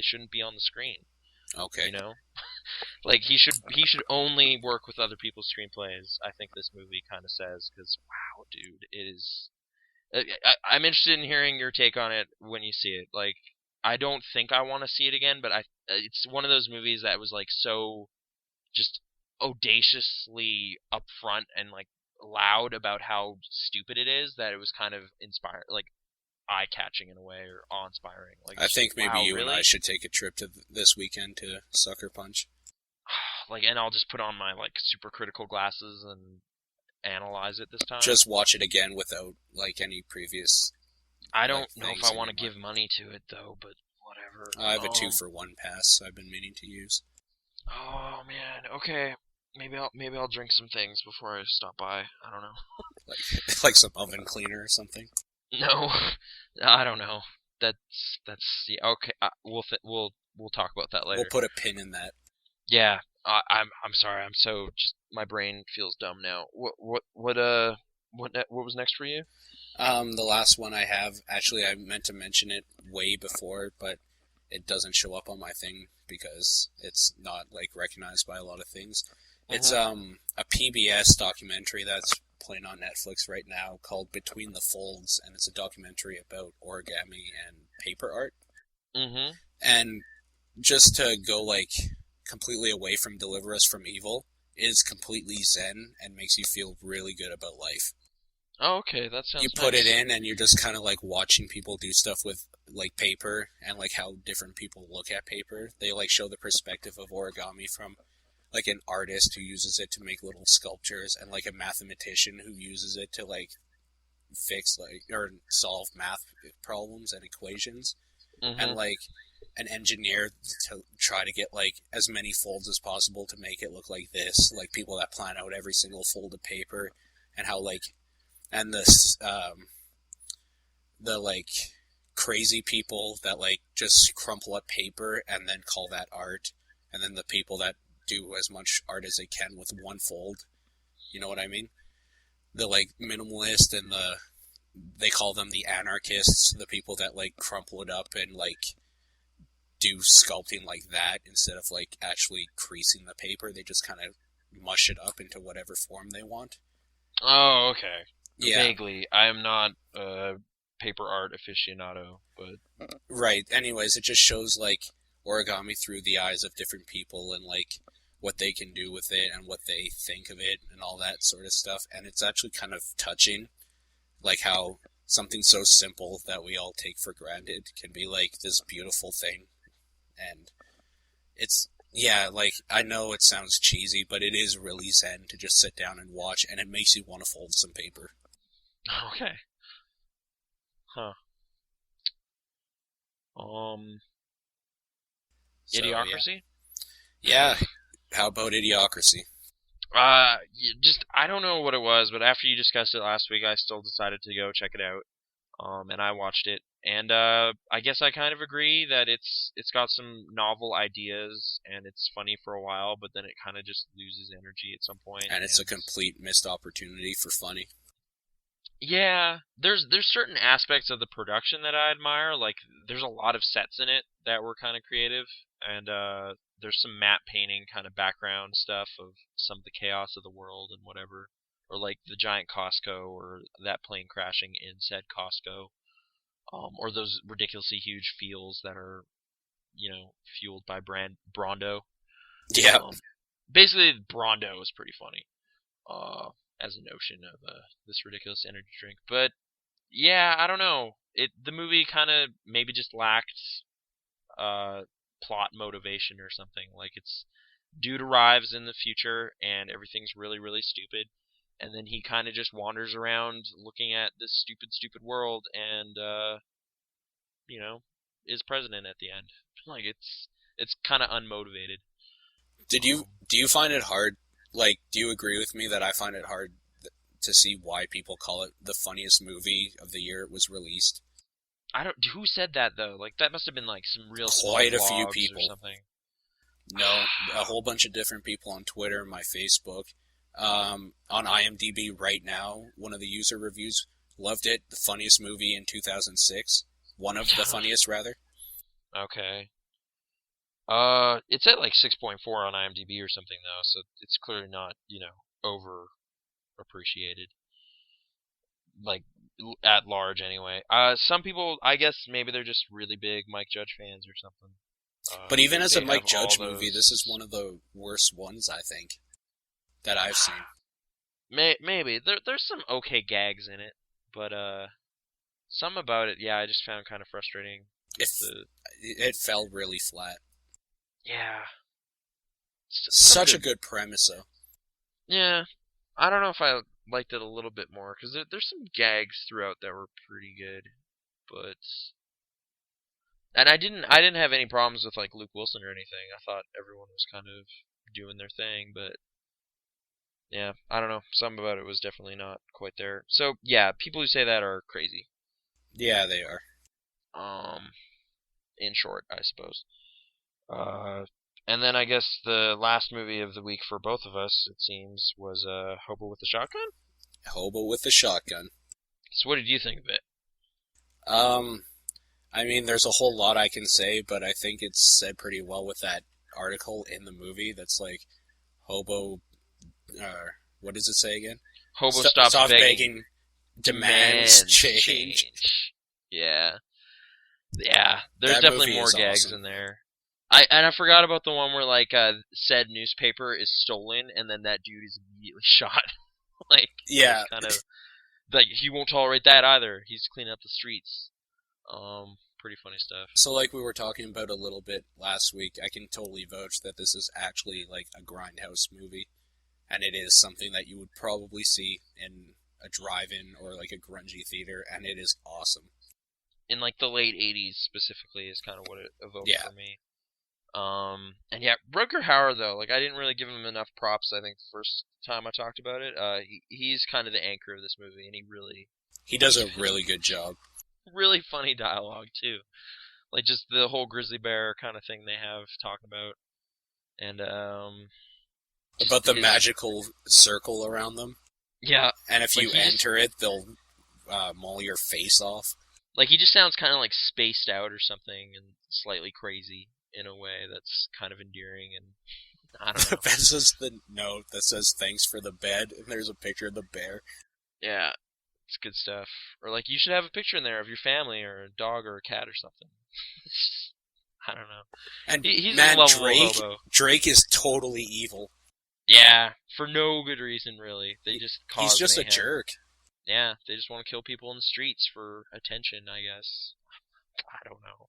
shouldn't be on the screen, Okay. you know? Like, he should only work with other people's screenplays. I think this movie kind of says, because wow, dude, it is. I'm interested in hearing your take on it when you see it. Like, I don't think I want to see it again, but it's one of those movies that was like so just audaciously upfront and like loud about how stupid it is that it was kind of inspired, like eye-catching in a way, or awe-inspiring. Like, I think maybe wow, you really? and I should take a trip to this weekend to Sucker Punch. Like, and I'll just put on my like super critical glasses and analyze it this time. Just watch it again without, like, any previous... I don't know if things I in want to your give money to it though, but whatever. I have a 2-for-1 pass I've been meaning to use. Oh man, okay. Maybe I'll drink some things before I stop by. I don't know. Like some oven cleaner or something. No, I don't know. That's yeah, okay. We'll talk about that later. We'll put a pin in that. Yeah, I'm sorry. I'm so just my brain feels dumb now. What was next for you? The last one I have, actually, I meant to mention it way before, but it doesn't show up on my thing because it's not, like, recognized by a lot of things. It's a PBS documentary that's playing on Netflix right now called Between the Folds, and it's a documentary about origami and paper art. Mm-hmm. And just to go, like, completely away from Deliver Us from Evil is completely zen and makes you feel really good about life. Oh, okay, that sounds You put nice. it in and you're just kind of like watching people do stuff with, like, paper and, like, how different people look at paper. They, like, show the perspective of origami from, like, an artist who uses it to make little sculptures and, like, a mathematician who uses it to, like, fix, like, or solve math problems and equations. Mm-hmm. And, like, an engineer to try to get, like, as many folds as possible to make it look like this. Like, people that plan out every single fold of paper and how, like, and the like crazy people that like just crumple up paper and then call that art, and then the people that do as much art as they can with one fold. You know what I mean? The like minimalist and they call them the anarchists, the people that like crumple it up and like do sculpting like that instead of like actually creasing the paper. They just kind of mush it up into whatever form they want. Oh, okay. Yeah. Vaguely. I am not a paper art aficionado, but... Right. Anyways, it just shows like origami through the eyes of different people and like what they can do with it and what they think of it and all that sort of stuff. And it's actually kind of touching, like how something so simple that we all take for granted can be like this beautiful thing. And it's, yeah, like, I know it sounds cheesy, but it is really zen to just sit down and watch, and it makes you want to fold some paper. Okay. Huh. So, Idiocracy? Yeah. How about Idiocracy? I don't know what it was, but after you discussed it last week, I still decided to go check it out. And I watched it, and I guess I kind of agree that it's got some novel ideas, and it's funny for a while, but then it kind of just loses energy at some point. And it's a complete missed opportunity for funny. Yeah, there's certain aspects of the production that I admire. Like, there's a lot of sets in it that were kind of creative, and there's some matte painting kind of background stuff of some of the chaos of the world and whatever. Or like the giant Costco, or that plane crashing in said Costco, or those ridiculously huge fields that are, fueled by Brondo. Yeah. Basically, Brondo is pretty funny, as a notion of this ridiculous energy drink. But yeah, I don't know. The movie kind of maybe just lacked plot motivation or something. Like, it's dude arrives in the future and everything's really, really stupid. And then he kind of just wanders around looking at this stupid world and, is president at the end. Like, it's kind of unmotivated. Do you find it hard, like, do you agree with me that I find it hard to see why people call it the funniest movie of the year it was released? Who said that, though? Like, that must have been, like, some real quite a few blogs people. Or something. No, a whole bunch of different people on Twitter, my Facebook. On IMDb right now, one of the user reviews loved it, the funniest movie in 2006. One of the funniest, rather. Okay. It's at like 6.4 on IMDb or something, though, so it's clearly not, over appreciated. Like, at large, anyway. Some people, I guess maybe they're just really big Mike Judge fans or something. But even as a Mike Judge movie, this is one of the worst ones, I think, that I've seen. Maybe. There's some okay gags in it, but some about it, yeah, I just found kind of frustrating. It fell really flat. Yeah. Such a good premise, though. Yeah. I don't know if I liked it a little bit more, because there's some gags throughout that were pretty good, but... And I didn't have any problems with, like, Luke Wilson or anything. I thought everyone was kind of doing their thing, but... Yeah, I don't know. Something about it was definitely not quite there. So, yeah, people who say that are crazy. Yeah, they are. In short, I suppose. And then I guess the last movie of the week for both of us, it seems, was Hobo with a Shotgun? Hobo with a Shotgun. So what did you think of it? I mean, there's a whole lot I can say, but I think it's said pretty well with that article in the movie that's like, Hobo... what does it say again? Hobo stops begging. Demands change. Yeah. Yeah, there's that definitely more gags awesome. in there. I forgot about the one where, like, said newspaper is stolen, and then that dude is immediately shot. Like, yeah. Kind of, like, he won't tolerate that either. He's cleaning up the streets. Pretty funny stuff. So, like we were talking about a little bit last week, I can totally vouch that this is actually, like, a grindhouse movie. And it is something that you would probably see in a drive-in or, like, a grungy theater, and it is awesome. In, like, the late 80s specifically is kind of what it evoked for me. And yeah, Rutger Hauer though, like I didn't really give him enough props. I think the first time I talked about it, he's kind of the anchor of this movie, and He does a really good job. really funny dialogue too. Like just the whole grizzly bear kind of thing they have talking about, and About the magical circle around them. yeah, And if like you enter it, they'll maul your face off. like he just sounds kind of like spaced out or something, and slightly crazy in a way that's kind of endearing, and I don't know. This is the note that says thanks for the bed, and there's a picture of the bear. Yeah, it's good stuff. Or like you should have a picture in there of your family or a dog or a cat or something. I don't know. And He's man, a lovable hobo. Drake is totally evil. Yeah, for no good reason really. They just cause He's just mayhem. a jerk. Yeah, they just want to kill people in the streets for attention, I guess. I don't know.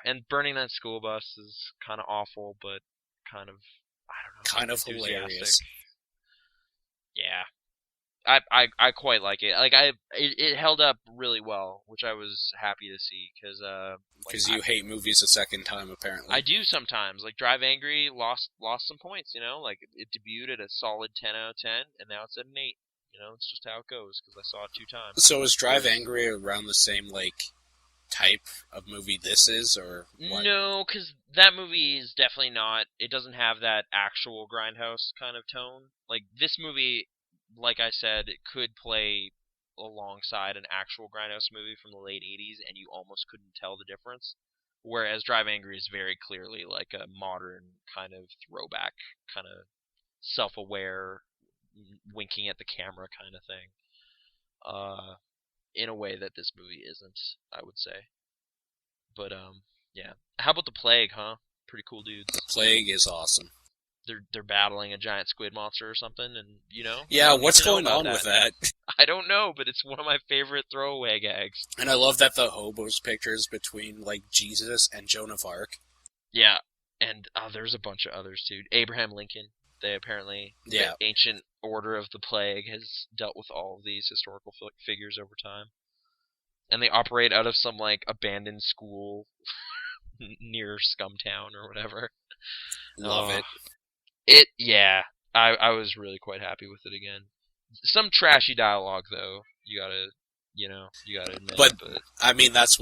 And burning that school bus is kind of awful, but kind of, I don't know, kind of enthusiastic. hilarious. Yeah, I quite like it. Like it held up really well, which I was happy to see because Because you hate movies a second time, apparently. I do sometimes. Like Drive Angry lost some points, you know. Like it debuted at a solid 10 out of 10, and now it's at an 8. You know, it's just how it goes because I saw it 2 times. So is Drive Angry around the same type of movie this is, or what? No, because that movie is definitely not. It doesn't have that actual grindhouse kind of tone. Like this movie, like I said, it could play alongside an actual grindhouse movie from the late 80s, and you almost couldn't tell the difference. Whereas Drive Angry is very clearly like a modern kind of throwback, kind of self-aware, winking at the camera kind of thing. In a way that this movie isn't, I would say. But yeah. How about the Plague, huh? Pretty cool dudes. The Plague is awesome. They're battling a giant squid monster or something, and you know. Yeah, what's going on with that? I don't know, but it's one of my favorite throwaway gags. And I love that the hobos pictures between Jesus and Joan of Arc. Yeah, and there's a bunch of others too. Abraham Lincoln. They apparently, the ancient order of the Plague has dealt with all of these historical figures over time, and they operate out of some abandoned school near Scumtown or whatever. Love it. Yeah. I was really quite happy with it again. Some trashy dialogue though. You gotta admit. But I mean, that's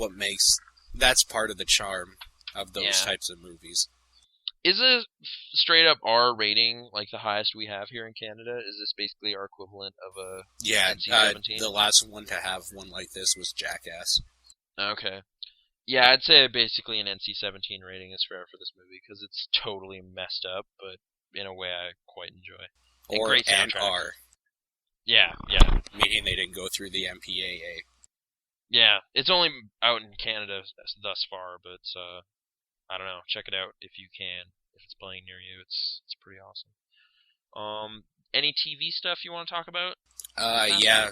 part of the charm of those types of movies. Is a straight up R rating like the highest we have here in Canada? Is this basically our equivalent of a NC-17? The last one to have one like this was Jackass. Okay. Yeah, I'd say basically an NC-17 rating is fair for this movie because it's totally messed up, but in a way I quite enjoy. Or great an soundtrack. R. Yeah. Meaning they didn't go through the MPAA. Yeah, it's only out in Canada thus far, but I don't know. Check it out if you can. If it's playing near you, it's pretty awesome. Any TV stuff you want to talk about? Yeah.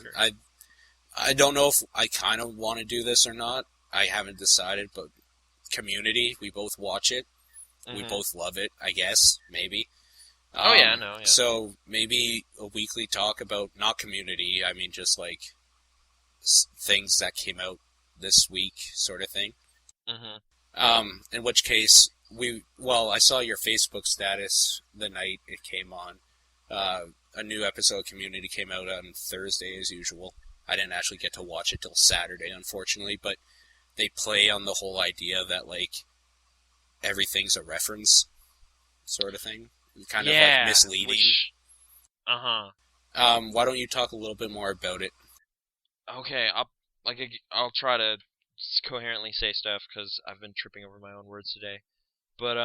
I don't know if I kind of want to do this or not. I haven't decided, but Community, we both watch it. Mm-hmm. We both love it, I guess, maybe. Yeah. So maybe a weekly talk about, not Community, I mean just things that came out this week sort of thing. Mm-hmm. In which case, I saw your Facebook status the night it came on. A new episode of Community came out on Thursday, as usual. I didn't actually get to watch it till Saturday, unfortunately, but they play on the whole idea that, everything's a reference, sort of thing. Kind of, misleading. Uh-huh. Why don't you talk a little bit more about it? Okay, I'll try to coherently say stuff because I've been tripping over my own words today. But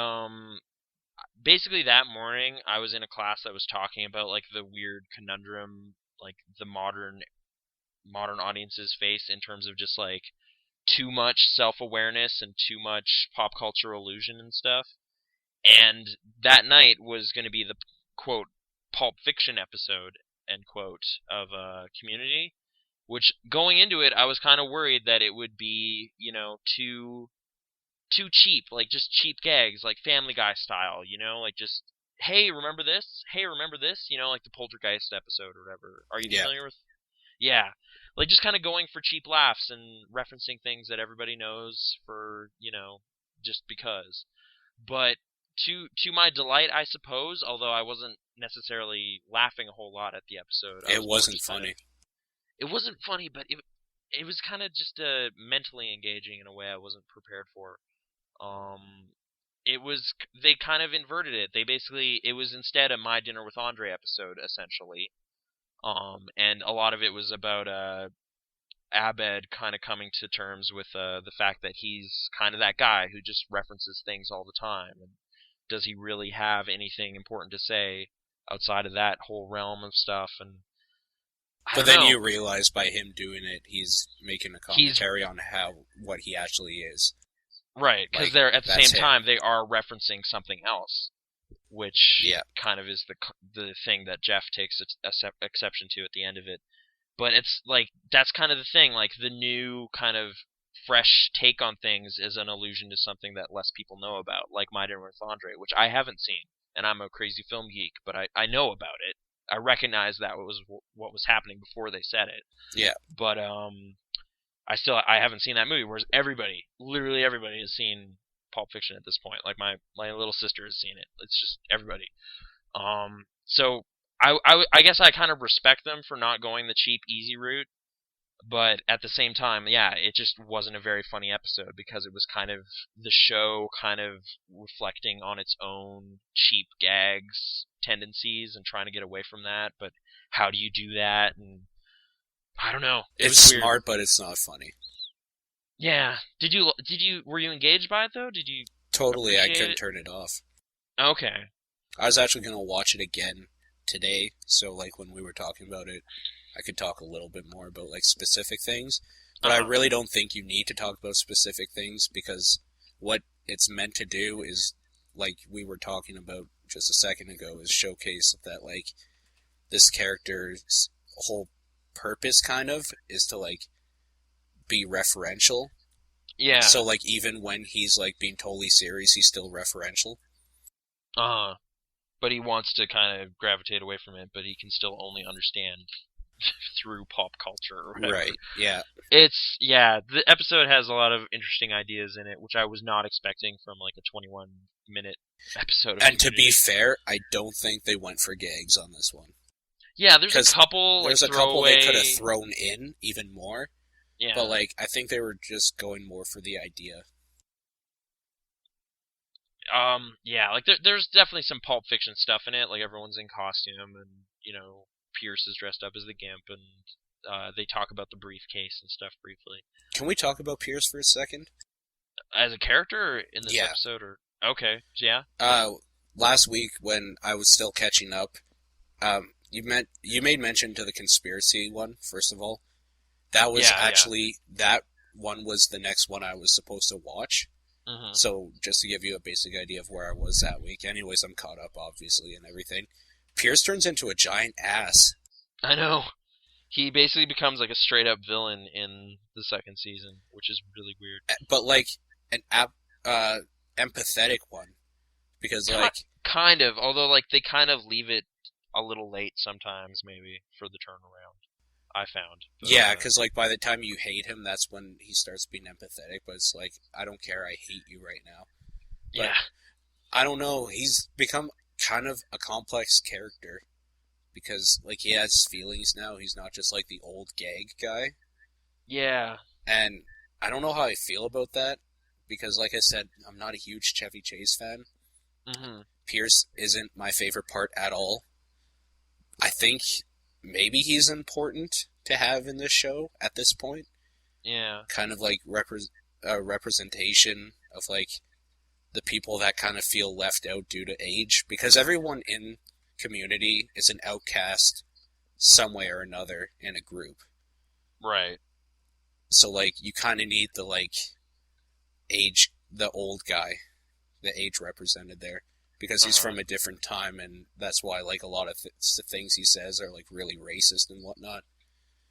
basically that morning I was in a class that was talking about the weird conundrum the modern audiences face in terms of just too much self-awareness and too much pop culture illusion and stuff. And that night was going to be the quote Pulp Fiction episode end quote of Community. Which, going into it, I was kind of worried that it would be, too cheap, just cheap gags, Family Guy style, just, hey, remember this? Hey, remember this? The Poltergeist episode or whatever. Are you familiar with? Yeah. Just kind of going for cheap laughs and referencing things that everybody knows for, just because. But to my delight, I suppose, although I wasn't necessarily laughing a whole lot at the episode. It wasn't funny. It wasn't funny, but it was kind of just mentally engaging in a way I wasn't prepared for. It was they kind of inverted it. It was instead a My Dinner with Andre episode essentially. And a lot of it was about Abed kind of coming to terms with the fact that he's kind of that guy who just references things all the time. And does he really have anything important to say outside of that whole realm of stuff? And but then you realize by him doing it, he's making a commentary on what he actually is. Right, because like, they're at the same time they are referencing something else, which kind of is the thing that Jeff takes exception to at the end of it. But it's like that's kind of the thing. Like the new kind of fresh take on things is an allusion to something that less people know about, like My Dinner with Andre, which I haven't seen, and I'm a crazy film geek, but I know about it. I recognize that was what was happening before they said it. Yeah. But I haven't seen that movie, whereas literally everybody has seen Pulp Fiction at this point. Like my little sister has seen it. It's just everybody. So I guess I kind of respect them for not going the cheap, easy route, but at the same time, it just wasn't a very funny episode because it was kind of the show kind of reflecting on its own cheap gags tendencies and trying to get away from that. But how do you do that? And I don't know. It's smart, but it's not funny. Yeah. Were you engaged by it though? Did you? Totally, I couldn't turn it off. Okay. I was actually going to watch it again today, so like when we were talking about it, I could talk a little bit more about like specific things. But I really don't think you need to talk about specific things because what it's meant to do is, like we were talking about just a second ago, is showcase that like this character's whole purpose kind of is to like be referential. Yeah. So like even when he's like being totally serious, he's still referential. But he wants to kind of gravitate away from it, but he can still only understand through pop culture or whatever. Right, yeah. The episode has a lot of interesting ideas in it, which I was not expecting from like a 21-minute episode of And Community. to be fair, I don't think they went for gags on this one. Yeah, there's a couple they could have thrown in even more. Yeah. But like I think they were just going more for the idea. Like there's definitely some Pulp Fiction stuff in it. Like everyone's in costume, and Pierce is dressed up as the Gimp, and they talk about the briefcase and stuff briefly. Can we talk about Pierce for a second? As a character in this episode, or okay, yeah. Last week when I was still catching up, you made mention to the conspiracy one. First of all, that was that one was the next one I was supposed to watch. Mm-hmm. So, just to give you a basic idea of where I was that week. Anyways, I'm caught up, obviously, and everything. Pierce turns into a giant ass. I know. He basically becomes like a straight-up villain in the second season, which is really weird. But, like, an empathetic one. Because, like... Kind of, although, like, they kind of leave it a little late sometimes, maybe, for the turnaround. I found. But, yeah, because like by the time you hate him, that's when he starts being empathetic. But it's like, I don't care, I hate you right now. But I don't know. He's become kind of a complex character because like he has feelings now. He's not just like the old gag guy. Yeah. And I don't know how I feel about that because, like I said, I'm not a huge Chevy Chase fan. Mm-hmm. Pierce isn't my favorite part at all. I think maybe he's important to have in this show at this point. Yeah. Kind of like representation of like the people that kind of feel left out due to age. Because everyone in Community is an outcast some way or another in a group. Right. So like you kind of need the like age, the old guy, the age represented there. Because he's from a different time, and that's why like a lot of things he says are like really racist and whatnot.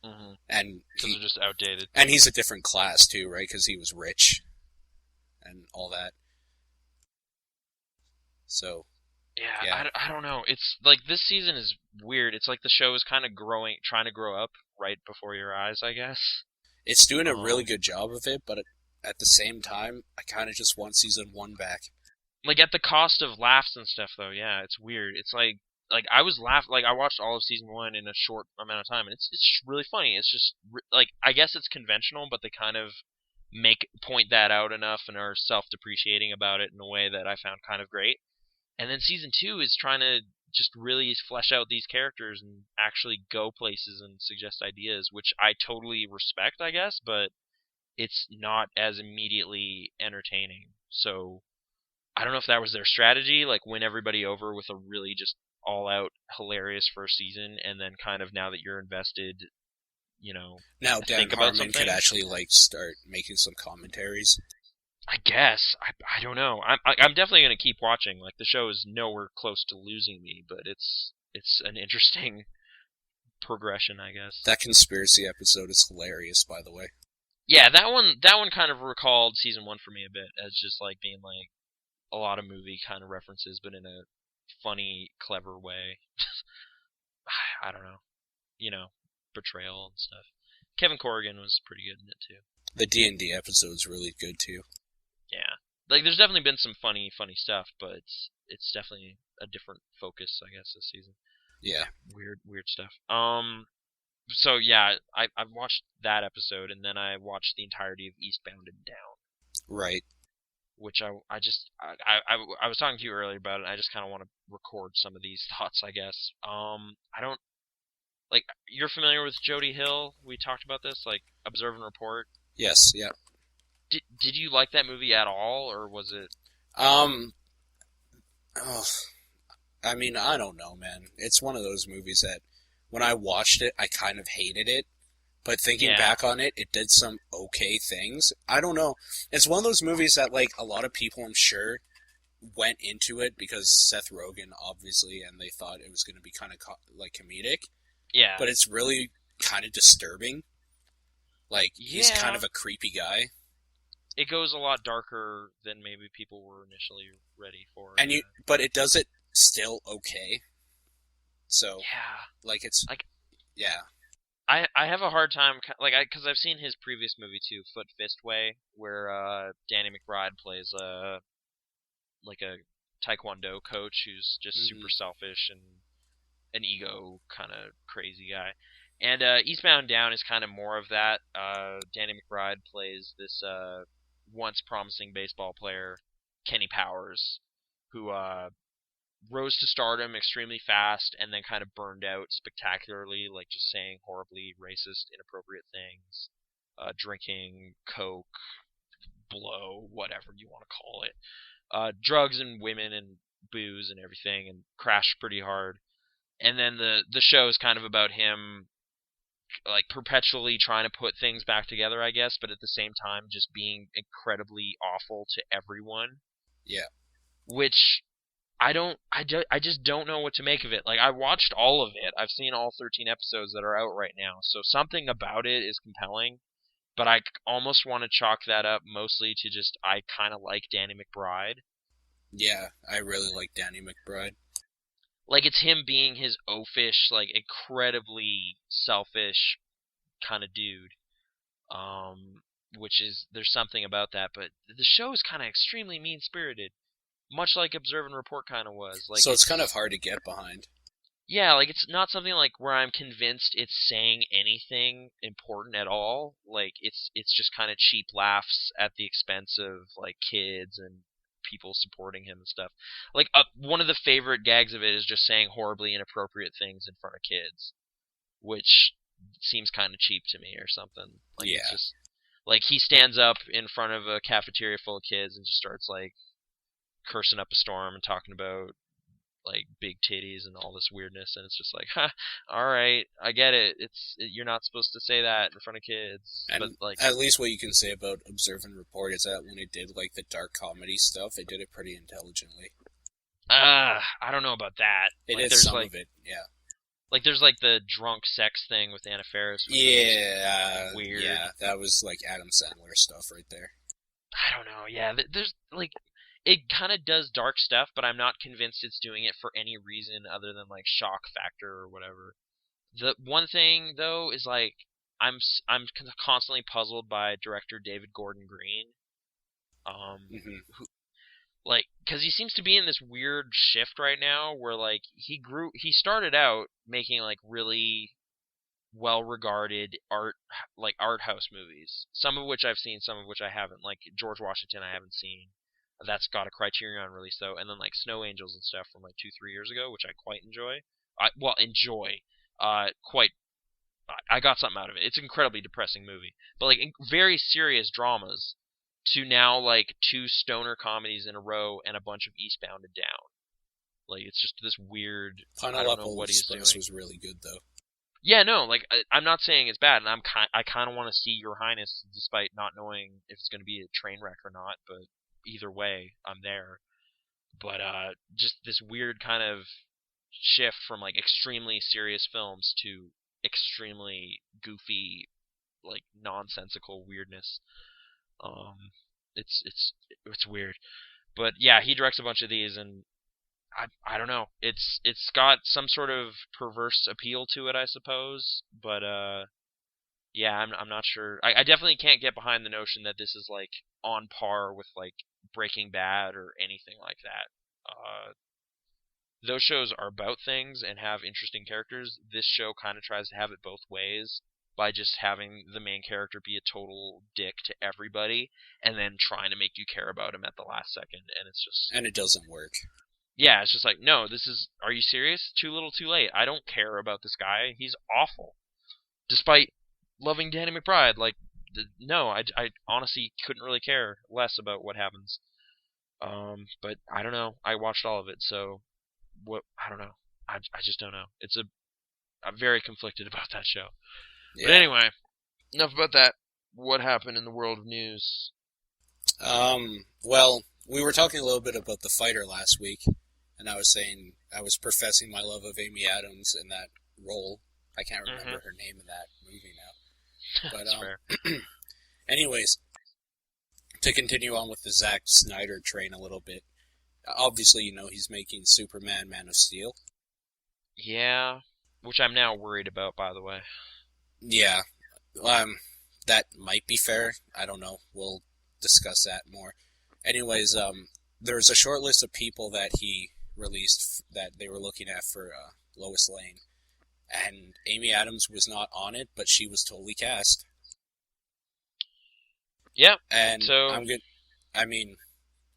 Mm-hmm. And because they're just outdated. And he's a different class too, right? Because he was rich and all that. So yeah. I don't know. It's like this season is weird. It's like the show is kind of trying to grow up right before your eyes, I guess. It's doing a really good job of it, but at the same time, I kind of just want season 1 back. Like at the cost of laughs and stuff, though. Yeah, it's weird. It's like I was like I watched all of season 1 in a short amount of time, and it's just really funny. It's just like I guess it's conventional, but they kind of make point that out enough and are self-depreciating about it in a way that I found kind of great. And then season 2 is trying to just really flesh out these characters and actually go places and suggest ideas, which I totally respect, I guess, but it's not as immediately entertaining. So I don't know if that was their strategy, like win everybody over with a really just all out hilarious first season, and then kind of now that you're invested, Now Dan think about Harmon something. could actually like start making some commentaries. I guess I don't know. I'm definitely gonna keep watching. Like the show is nowhere close to losing me, but it's an interesting progression, I guess. That conspiracy episode is hilarious, by the way. Yeah, that one kind of recalled season 1 for me a bit as just like being like a lot of movie kind of references, but in a funny, clever way. I don't know, you know, betrayal and stuff. Kevin Corrigan was pretty good in it too. The D&D episode's really good too. Yeah, like there's definitely been some funny stuff, but it's definitely a different focus, I guess, this season. Yeah. Weird stuff. So yeah, I watched that episode, and then I watched the entirety of Eastbound and Down, Right. which I was talking to you earlier about it. And I just kind of want to record some of these thoughts, I guess. I don't like you're familiar with Jody Hill. We talked about this, like Observe and Report. Yes, yeah. Did you like that movie at all, or was it? Um, oh, I mean, I don't know, man. It's one of those movies that when I watched it, I kind of hated it. But thinking Yeah, back on it, it did some okay things. I don't know. It's one of those movies that, like, a lot of people, I'm sure, went into it because Seth Rogen, obviously, and they thought it was going to be kind of, like, comedic. yeah, But it's really kind of disturbing. Like, he's kind yeah. of a creepy guy. It goes a lot darker than maybe people were initially ready for. And Yeah. but it does it still okay. So, Yeah, like, it's, like yeah. I have a hard time like because I've seen his previous movie too, Foot Fist Way, where Danny McBride plays like a taekwondo coach who's just super Hmm. selfish and an ego kind of crazy guy. And Eastbound Down is kind of more of that. Danny McBride plays this once promising baseball player, Kenny Powers, who rose to stardom extremely fast and then kind of burned out spectacularly, like just saying horribly racist, inappropriate things, drinking coke, blow, whatever you want to call it, drugs and women and booze and everything, and crashed pretty hard. And then the show is kind of about him like perpetually trying to put things back together, I guess, but at the same time just being incredibly awful to everyone, Yeah. which I just don't know what to make of it. Like I watched all of it. I've seen all 13 episodes that are out right now. So something about it is compelling, but I almost want to chalk that up mostly to just I kind of like Danny McBride. Yeah, I really like Danny McBride. Like it's him being his oafish, like incredibly selfish kind of dude. Which is there's something about that, but the show is kind of extremely mean-spirited, much like Observe and Report kind of was. Like So it's kind of it's hard to get behind. yeah, like it's not something like where I'm convinced it's saying anything important at all. Like it's just kind of cheap laughs at the expense of like kids and people supporting him and stuff. Like one of the favorite gags of it is just saying horribly inappropriate things in front of kids, which seems kind of cheap to me or something. Like it's Yeah. just like he stands up in front of a cafeteria full of kids and just starts like cursing up a storm and talking about like big titties and all this weirdness, and it's just like, huh, all right, I get it. You're not supposed to say that in front of kids, but And like, at least what you can say about Observe and Report is that when it did like the dark comedy stuff, it did it pretty intelligently. I don't know about that. It Like did there's some like of it, yeah. like there's like the drunk sex thing with Anna Faris, which was Yeah, weird. yeah, that was like Adam Sandler stuff right there. I don't know. Yeah, there's like it kind of does dark stuff, but I'm not convinced it's doing it for any reason other than like shock factor or whatever. The one thing though is like constantly puzzled by director David Gordon Green. Hmm. Who, like, because he seems to be in this weird shift right now where like he started out making like really well regarded art house movies, some of which I've seen, some of which I haven't. Like George Washington I haven't seen. That's got a Criterion release though, and then like Snow Angels and stuff from like 2-3 years ago, which I quite enjoy. Quite. I got something out of it. It's an incredibly depressing movie, but like very serious dramas. To now like two stoner comedies in a row and a bunch of Eastbound and Down. Like it's just this weird. I don't know Pineapple what he's Express doing. was really good though. Yeah, no, like I'm not saying it's bad, and I kind of want to see Your Highness, despite not knowing if it's going to be a train wreck or not. But either way, I'm there. But just this weird kind of shift from like extremely serious films to extremely goofy, like nonsensical weirdness. Um, it's weird. But yeah, he directs a bunch of these, and I don't know. It's got some sort of perverse appeal to it, I suppose. But yeah, I'm not sure. I definitely can't get behind the notion that this is like on par with like Breaking Bad or anything like that. Those shows are about things and have interesting characters. This show kind of tries to have it both ways by just having the main character be a total dick to everybody and then trying to make you care about him at the last second, and it's just And it doesn't work. yeah, it's just like, no, are you serious? Too little, too late. I don't care about this guy. He's awful. Despite loving Danny McBride, like, no, I honestly couldn't really care less about what happens. But I don't know. I watched all of it, so I don't know. I just don't know. I'm very conflicted about that show. Yeah. But anyway, enough about that. What happened in the world of news? Well, we were talking a little bit about The Fighter last week, and I was saying I was professing my love of Amy Adams in that role. I can't remember her name in that movie now. But That's fair. anyways, to continue on with the Zack Snyder train a little bit. Obviously, you know, he's making Superman, Man of Steel. Yeah, which I'm now worried about, by the way. Yeah, that might be fair. I don't know. We'll discuss that more. Anyways, there's a short list of people that he released that they were looking at for Lois Lane, and Amy Adams was not on it, but she was totally cast. Yeah. And so I'm good. I mean,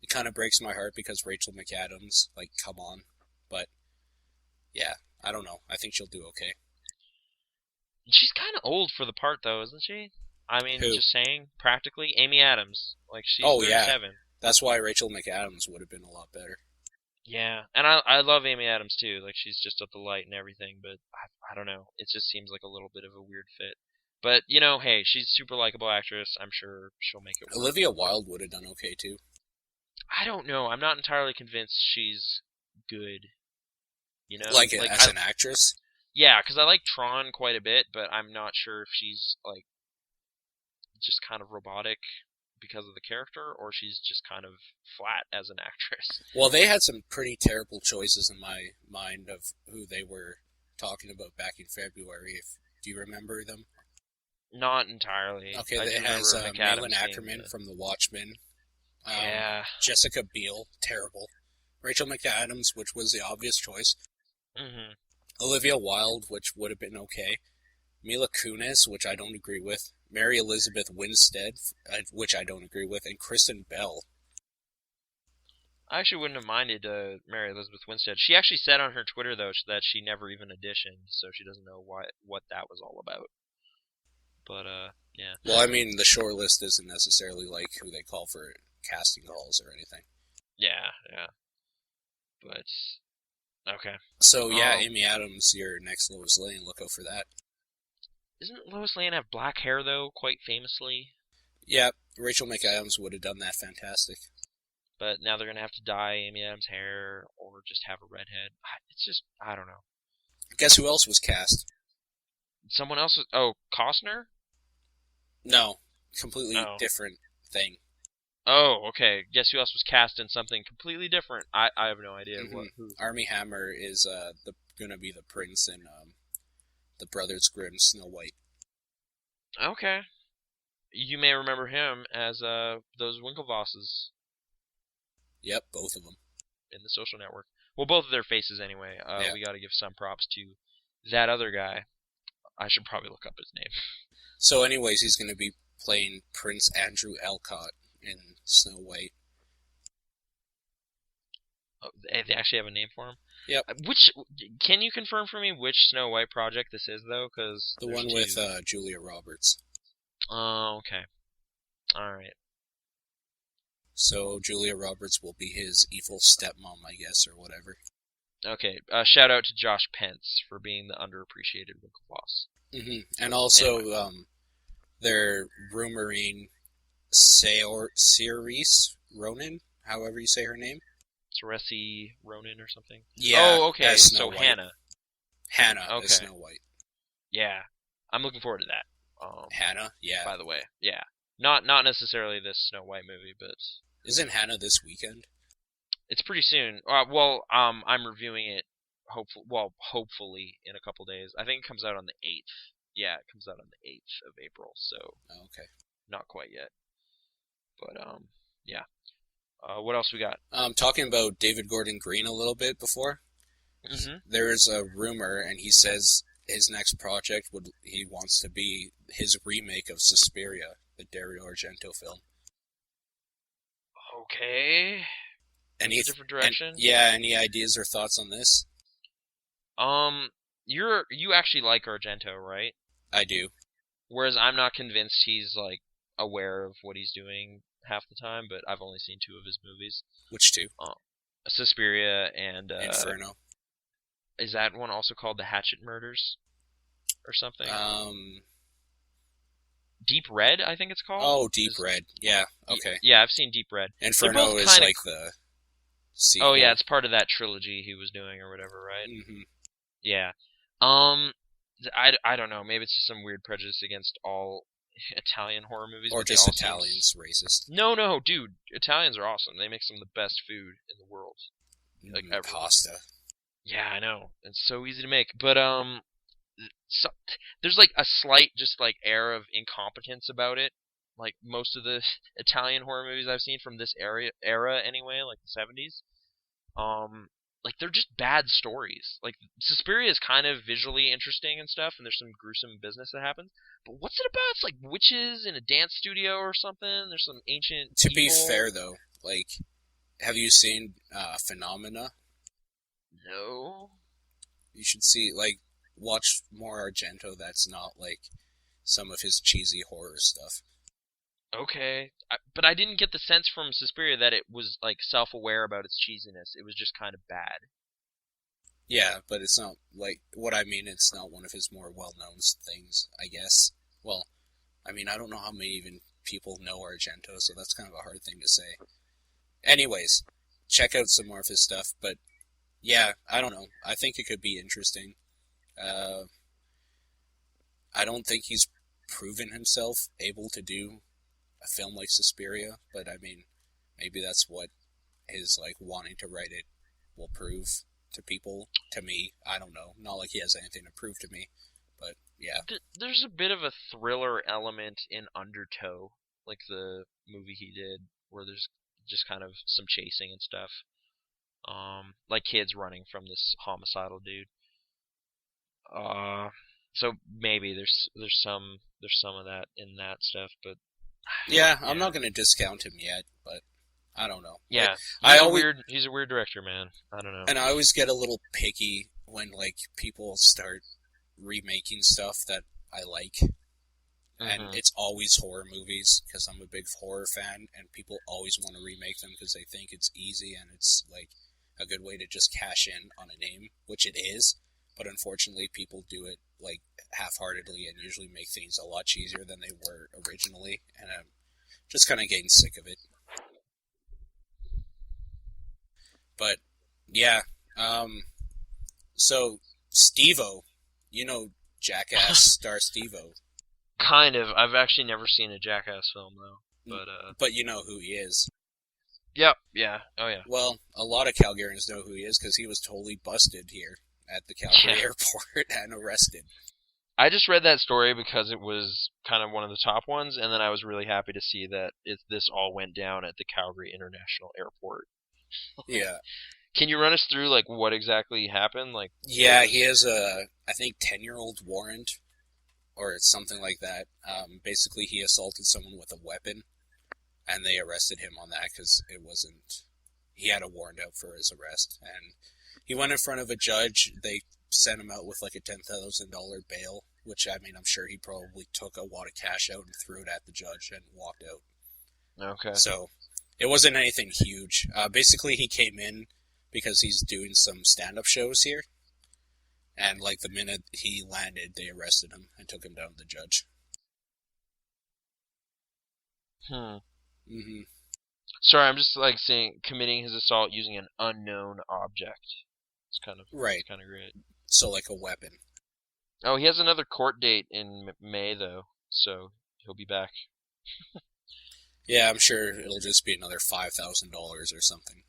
it kind of breaks my heart because Rachel McAdams, like, come on. But yeah, I don't know. I think she'll do okay. she's kind of old for the part, though, isn't she? I mean, Who? just saying, practically Amy Adams. Like she's Oh, 37. yeah. That's why Rachel McAdams would have been a lot better. Yeah, and I love Amy Adams too. Like she's just a delight and everything, but I don't know. It just seems like a little bit of a weird fit. But you know, hey, she's a super likable actress. I'm sure she'll make it work. Olivia Wilde would have done okay too. I don't know. I'm not entirely convinced she's good. You know, Like as an actress? Yeah, because I like Tron quite a bit, but I'm not sure if she's like just kind of robotic because of the character, or she's just kind of flat as an actress. Well, they had some pretty terrible choices in my mind of who they were talking about back in February. Do you remember them? Not entirely. Okay, I it do has remember Malin McAdams Ackerman being from The Watchmen. Yeah. Jessica Biel, terrible. Rachel McAdams, which was the obvious choice. Mm-hmm. Olivia Wilde, which would have been okay. Mila Kunis, which I don't agree with. Mary Elizabeth Winstead, which I don't agree with. And Kristen Bell. I actually wouldn't have minded Mary Elizabeth Winstead. She actually said on her Twitter though that she never even auditioned, so she doesn't know what that was all about. But yeah. Well, I mean, the short list isn't necessarily like who they call for casting calls or anything. Yeah. But okay. So yeah, Amy Adams, your next Lois Lane. Look out for that. Isn't Lois Lane have black hair though, quite famously? Yeah, Rachel McAdams would have done that fantastic. But now they're gonna have to dye Amy Adams' hair or just have a redhead. It's just I don't know. Guess who else was cast? Someone else was Costner? No, completely different thing. Oh, okay. Guess who else was cast in something completely different? I have no idea. Mm-hmm. Armie Hammer is gonna be the prince in the Brothers Grimm Snow White. Okay. You may remember him as those Winklevosses Yep, both of them. in The Social Network. Well, both of their faces anyway. Yeah. We got to give some props to that other guy. I should probably look up his name. So, anyways, he's going to be playing Prince Andrew Alcott in Snow White. Oh, they actually have a name for him. Yep. Which can you confirm for me which Snow White project this is though? Because the one with Julia Roberts. Oh, okay. All right. So Julia Roberts will be his evil stepmom, I guess, or whatever. Okay. Shout out to Josh Pence for being the underappreciated Winklevoss. Mm-hmm. And also, anyway. They're rumoring Cerise Ronan, however you say her name. Cersei Ronan or something? Yeah. Oh, okay. So White. Hannah. Hannah as Snow White. Yeah. I'm looking forward to that. Hannah? Yeah. By the way. Yeah. Not necessarily this Snow White movie, but... Isn't Hannah this weekend? It's pretty soon. I'm reviewing it hopefully in a couple days. I think it comes out on the 8th. Yeah, it comes out on the 8th of April, so... Oh, okay. Not quite yet. But, yeah. What else we got? Talking about David Gordon Green a little bit before. Mm-hmm. There's a rumor, and he says his next project he wants to be his remake of Suspiria, the Dario Argento film. Okay. Any different direction? Any ideas or thoughts on this? You actually like Argento, right? I do. Whereas I'm not convinced he's like aware of what he's doing half the time, but I've only seen 2 of his movies. Which 2? Suspiria and Inferno. Is that one also called The Hatchet Murders or something? Deep Red, I think it's called. Oh, Deep Red. Yeah. Okay. Yeah, I've seen Deep Red. Inferno is like the sequel. Oh yeah, it's part of that trilogy he was doing or whatever, right? Mm-hmm. Yeah. I don't know. Maybe it's just some weird prejudice against all Italian horror movies. Or just Italians racist. No, dude. Italians are awesome. They make some of the best food in the world. Like ever. Pasta. Yeah, I know. It's so easy to make. But there's like a slight just like air of incompetence about it. Like most of the Italian horror movies I've seen from this era anyway, like the 70s. Like they're just bad stories. Like Suspiria is kind of visually interesting and stuff, and there's some gruesome business that happens. But what's it about? It's like witches in a dance studio or something. There's some ancient. To be fair, though, like, have you seen Phenomena? No. You should watch more Argento. That's not like some of his cheesy horror stuff. Okay, but I didn't get the sense from Suspiria that it was like self-aware about its cheesiness. It was just kind of bad. Yeah, but it's not like what I mean. It's not one of his more well-known things, I guess. Well, I mean, I don't know how many even people know Argento, so that's kind of a hard thing to say. Anyways, check out some more of his stuff. But yeah, I don't know. I think it could be interesting. I don't think he's proven himself able to do a film like Suspiria, but I mean, maybe that's what his like wanting to write it will prove to people. To me, I don't know. Not like he has anything to prove to me, but yeah. There's a bit of a thriller element in Undertow, like the movie he did, where there's just kind of some chasing and stuff, like kids running from this homicidal dude. So maybe there's some of that in that stuff, but. Yeah, I'm not going to discount him yet, but I don't know. Yeah, he's a weird director, man. I don't know. And I always get a little picky when like people start remaking stuff that I like, and it's always horror movies because I'm a big horror fan, and people always want to remake them because they think it's easy and it's like a good way to just cash in on a name, which it is. But unfortunately, people do it like half-heartedly and usually make things a lot cheesier than they were originally, and I'm just kind of getting sick of it. But yeah, so Steve-O, you know Jackass star Steve-O. Kind of. I've actually never seen a Jackass film though, but you know who he is. Yep. Yeah. Oh yeah. Well, a lot of Calgarians know who he is because he was totally busted here at the Calgary airport and arrested. I just read that story because it was kind of one of the top ones, and then I was really happy to see that this all went down at the Calgary International Airport. Yeah. Can you run us through like what exactly happened? Like, what Yeah, he was? has a, I think, 10-year-old warrant, or it's something like that. Basically, he assaulted someone with a weapon, and they arrested him on that because it wasn't. He had a warrant out for his arrest, and he went in front of a judge. They sent him out with like a $10,000 bail, which I mean, I'm sure he probably took a wad of cash out and threw it at the judge and walked out. Okay. So it wasn't anything huge. Basically, he came in because he's doing some stand-up shows here, and like the minute he landed, they arrested him and took him down to the judge. Hmm. Hmm. Sorry, I'm just like saying committing his assault using an unknown object. It's Right. kind of great. So like a weapon. Oh, he has another court date in May though, so he'll be back. Yeah, I'm sure it'll just be another $5,000 or something.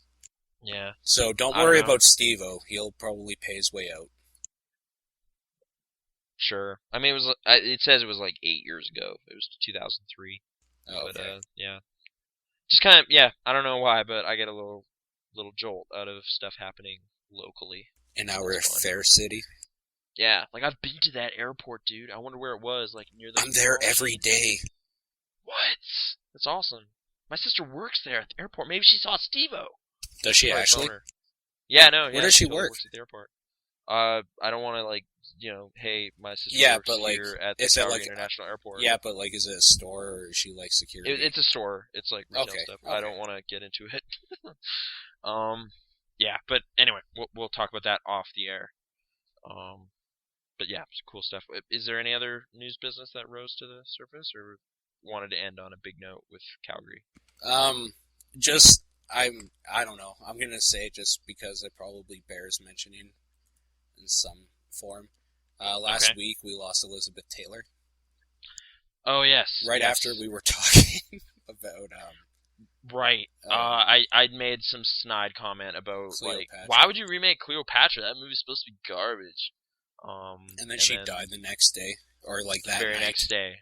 Yeah. So don't I don't worry know. about Steve-O. He'll probably pay his way out. Sure. I mean, it says it was like 8 years ago. It was 2003. Oh, But okay. yeah. Just kind of yeah. I don't know why, but I get a little jolt out of stuff happening locally. In That's our fun. fair city. Yeah, like I've been to that airport, dude. I wonder where it was, like near the I'm there football every team. day. What? That's awesome. My sister works there at the airport. Maybe she saw Steve-O. Does she Probably actually? phone her. Yeah, no, Where yeah, does she she totally work? works at the airport. I don't want to like, hey, my sister Yeah, works but like, here at the is it Calgary like, International Airport. yeah, but like, is it a store or is she like security? It's a store. It's like retail Okay, stuff. I okay. don't want to get into it. um, yeah, but anyway, we'll talk about that off the air. Um, but yeah, it's cool stuff. Is there any other news business that rose to the surface, or wanted to end on a big note with Calgary? Um, just, I don't know. I'm gonna say just because it probably bears mentioning in some form. Last Okay. week we lost Elizabeth Taylor. Oh yes, Right yes. after we were talking about, Right. I'd made some snide comment about like, Cleopatra. why would you remake Cleopatra? That movie's supposed to be garbage. And then she died the next day, or like The that very night. next day.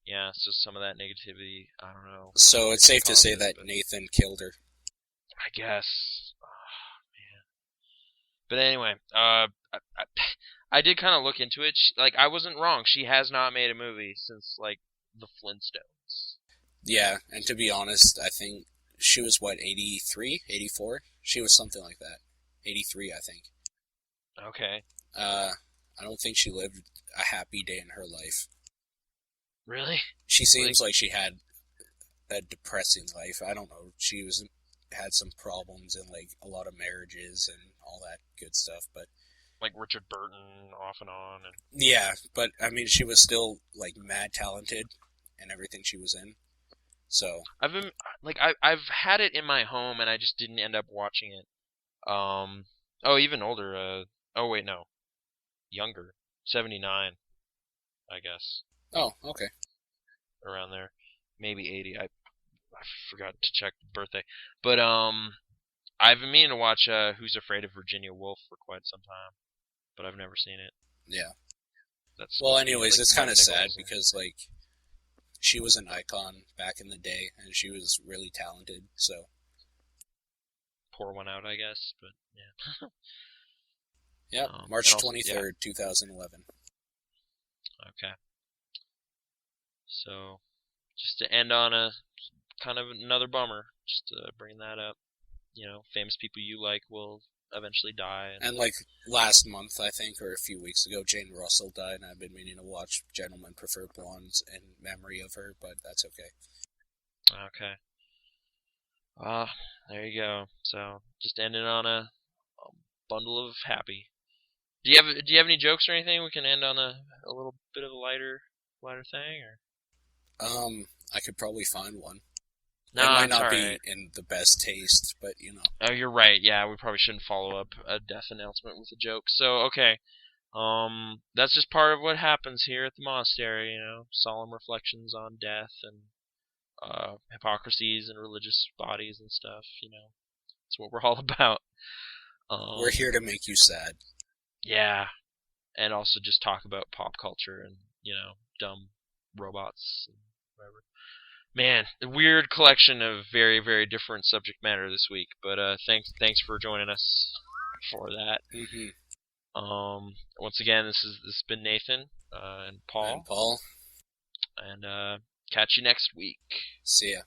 Yeah, so some of that negativity, I don't know. So it's safe to say Positive, that but Nathan killed her. I guess. Oh, man. But anyway, I did kind of look into it. Like, I wasn't wrong. She has not made a movie since like the Flintstones. Yeah, and to be honest, I think she was, what, 83, 84? She was something like that. 83, I think. Okay. I don't think she lived a happy day in her life. Really? She seems like she had a depressing life. I don't know. Had some problems in like a lot of marriages and all that good stuff, but Like Richard Burton off and on, and yeah, but I mean she was still like mad talented in everything she was in. So I've been like I've had it in my home, and I just didn't end up watching it. Oh, even older. Oh wait, no, younger. 79, I guess, oh, okay. around there, maybe 80. I forgot to check the birthday, but I've been meaning to watch Who's Afraid of Virginia Woolf for quite some time, but I've never seen it. Yeah. That's Well, supposed to be anyways, like it's kind Mike of sad Nichols. because like she was an icon back in the day and she was really talented. So Pour one out, I guess, but yeah. yeah, And March also, 23rd, 2011. okay. So, just to end on a kind of another bummer, just to bring that up. Famous people you like will eventually die. And like last month, I think, or a few weeks ago, Jane Russell died, and I've been meaning to watch Gentlemen Prefer Blondes in memory of her, but that's okay. Okay. There you go. So, just ending on a bundle of happy. Do you have any jokes or anything? We can end on a little bit of a lighter thing, or I could probably find one. no? It might It's not all be right. in the best taste, but you know. Oh, you're right. Yeah, we probably shouldn't follow up a death announcement with a joke. So, okay. That's just part of what happens here at the monastery. Solemn reflections on death and hypocrisies and religious bodies and stuff. That's what we're all about. We're Um, here to make you sad. yeah, and also just talk about pop culture and dumb robots and whatever. Man, a weird collection of very, very different subject matter this week. But thanks for joining us for that. Mm-hmm. Once again, this has been Nathan and Paul. And Paul. And catch you next week. See ya.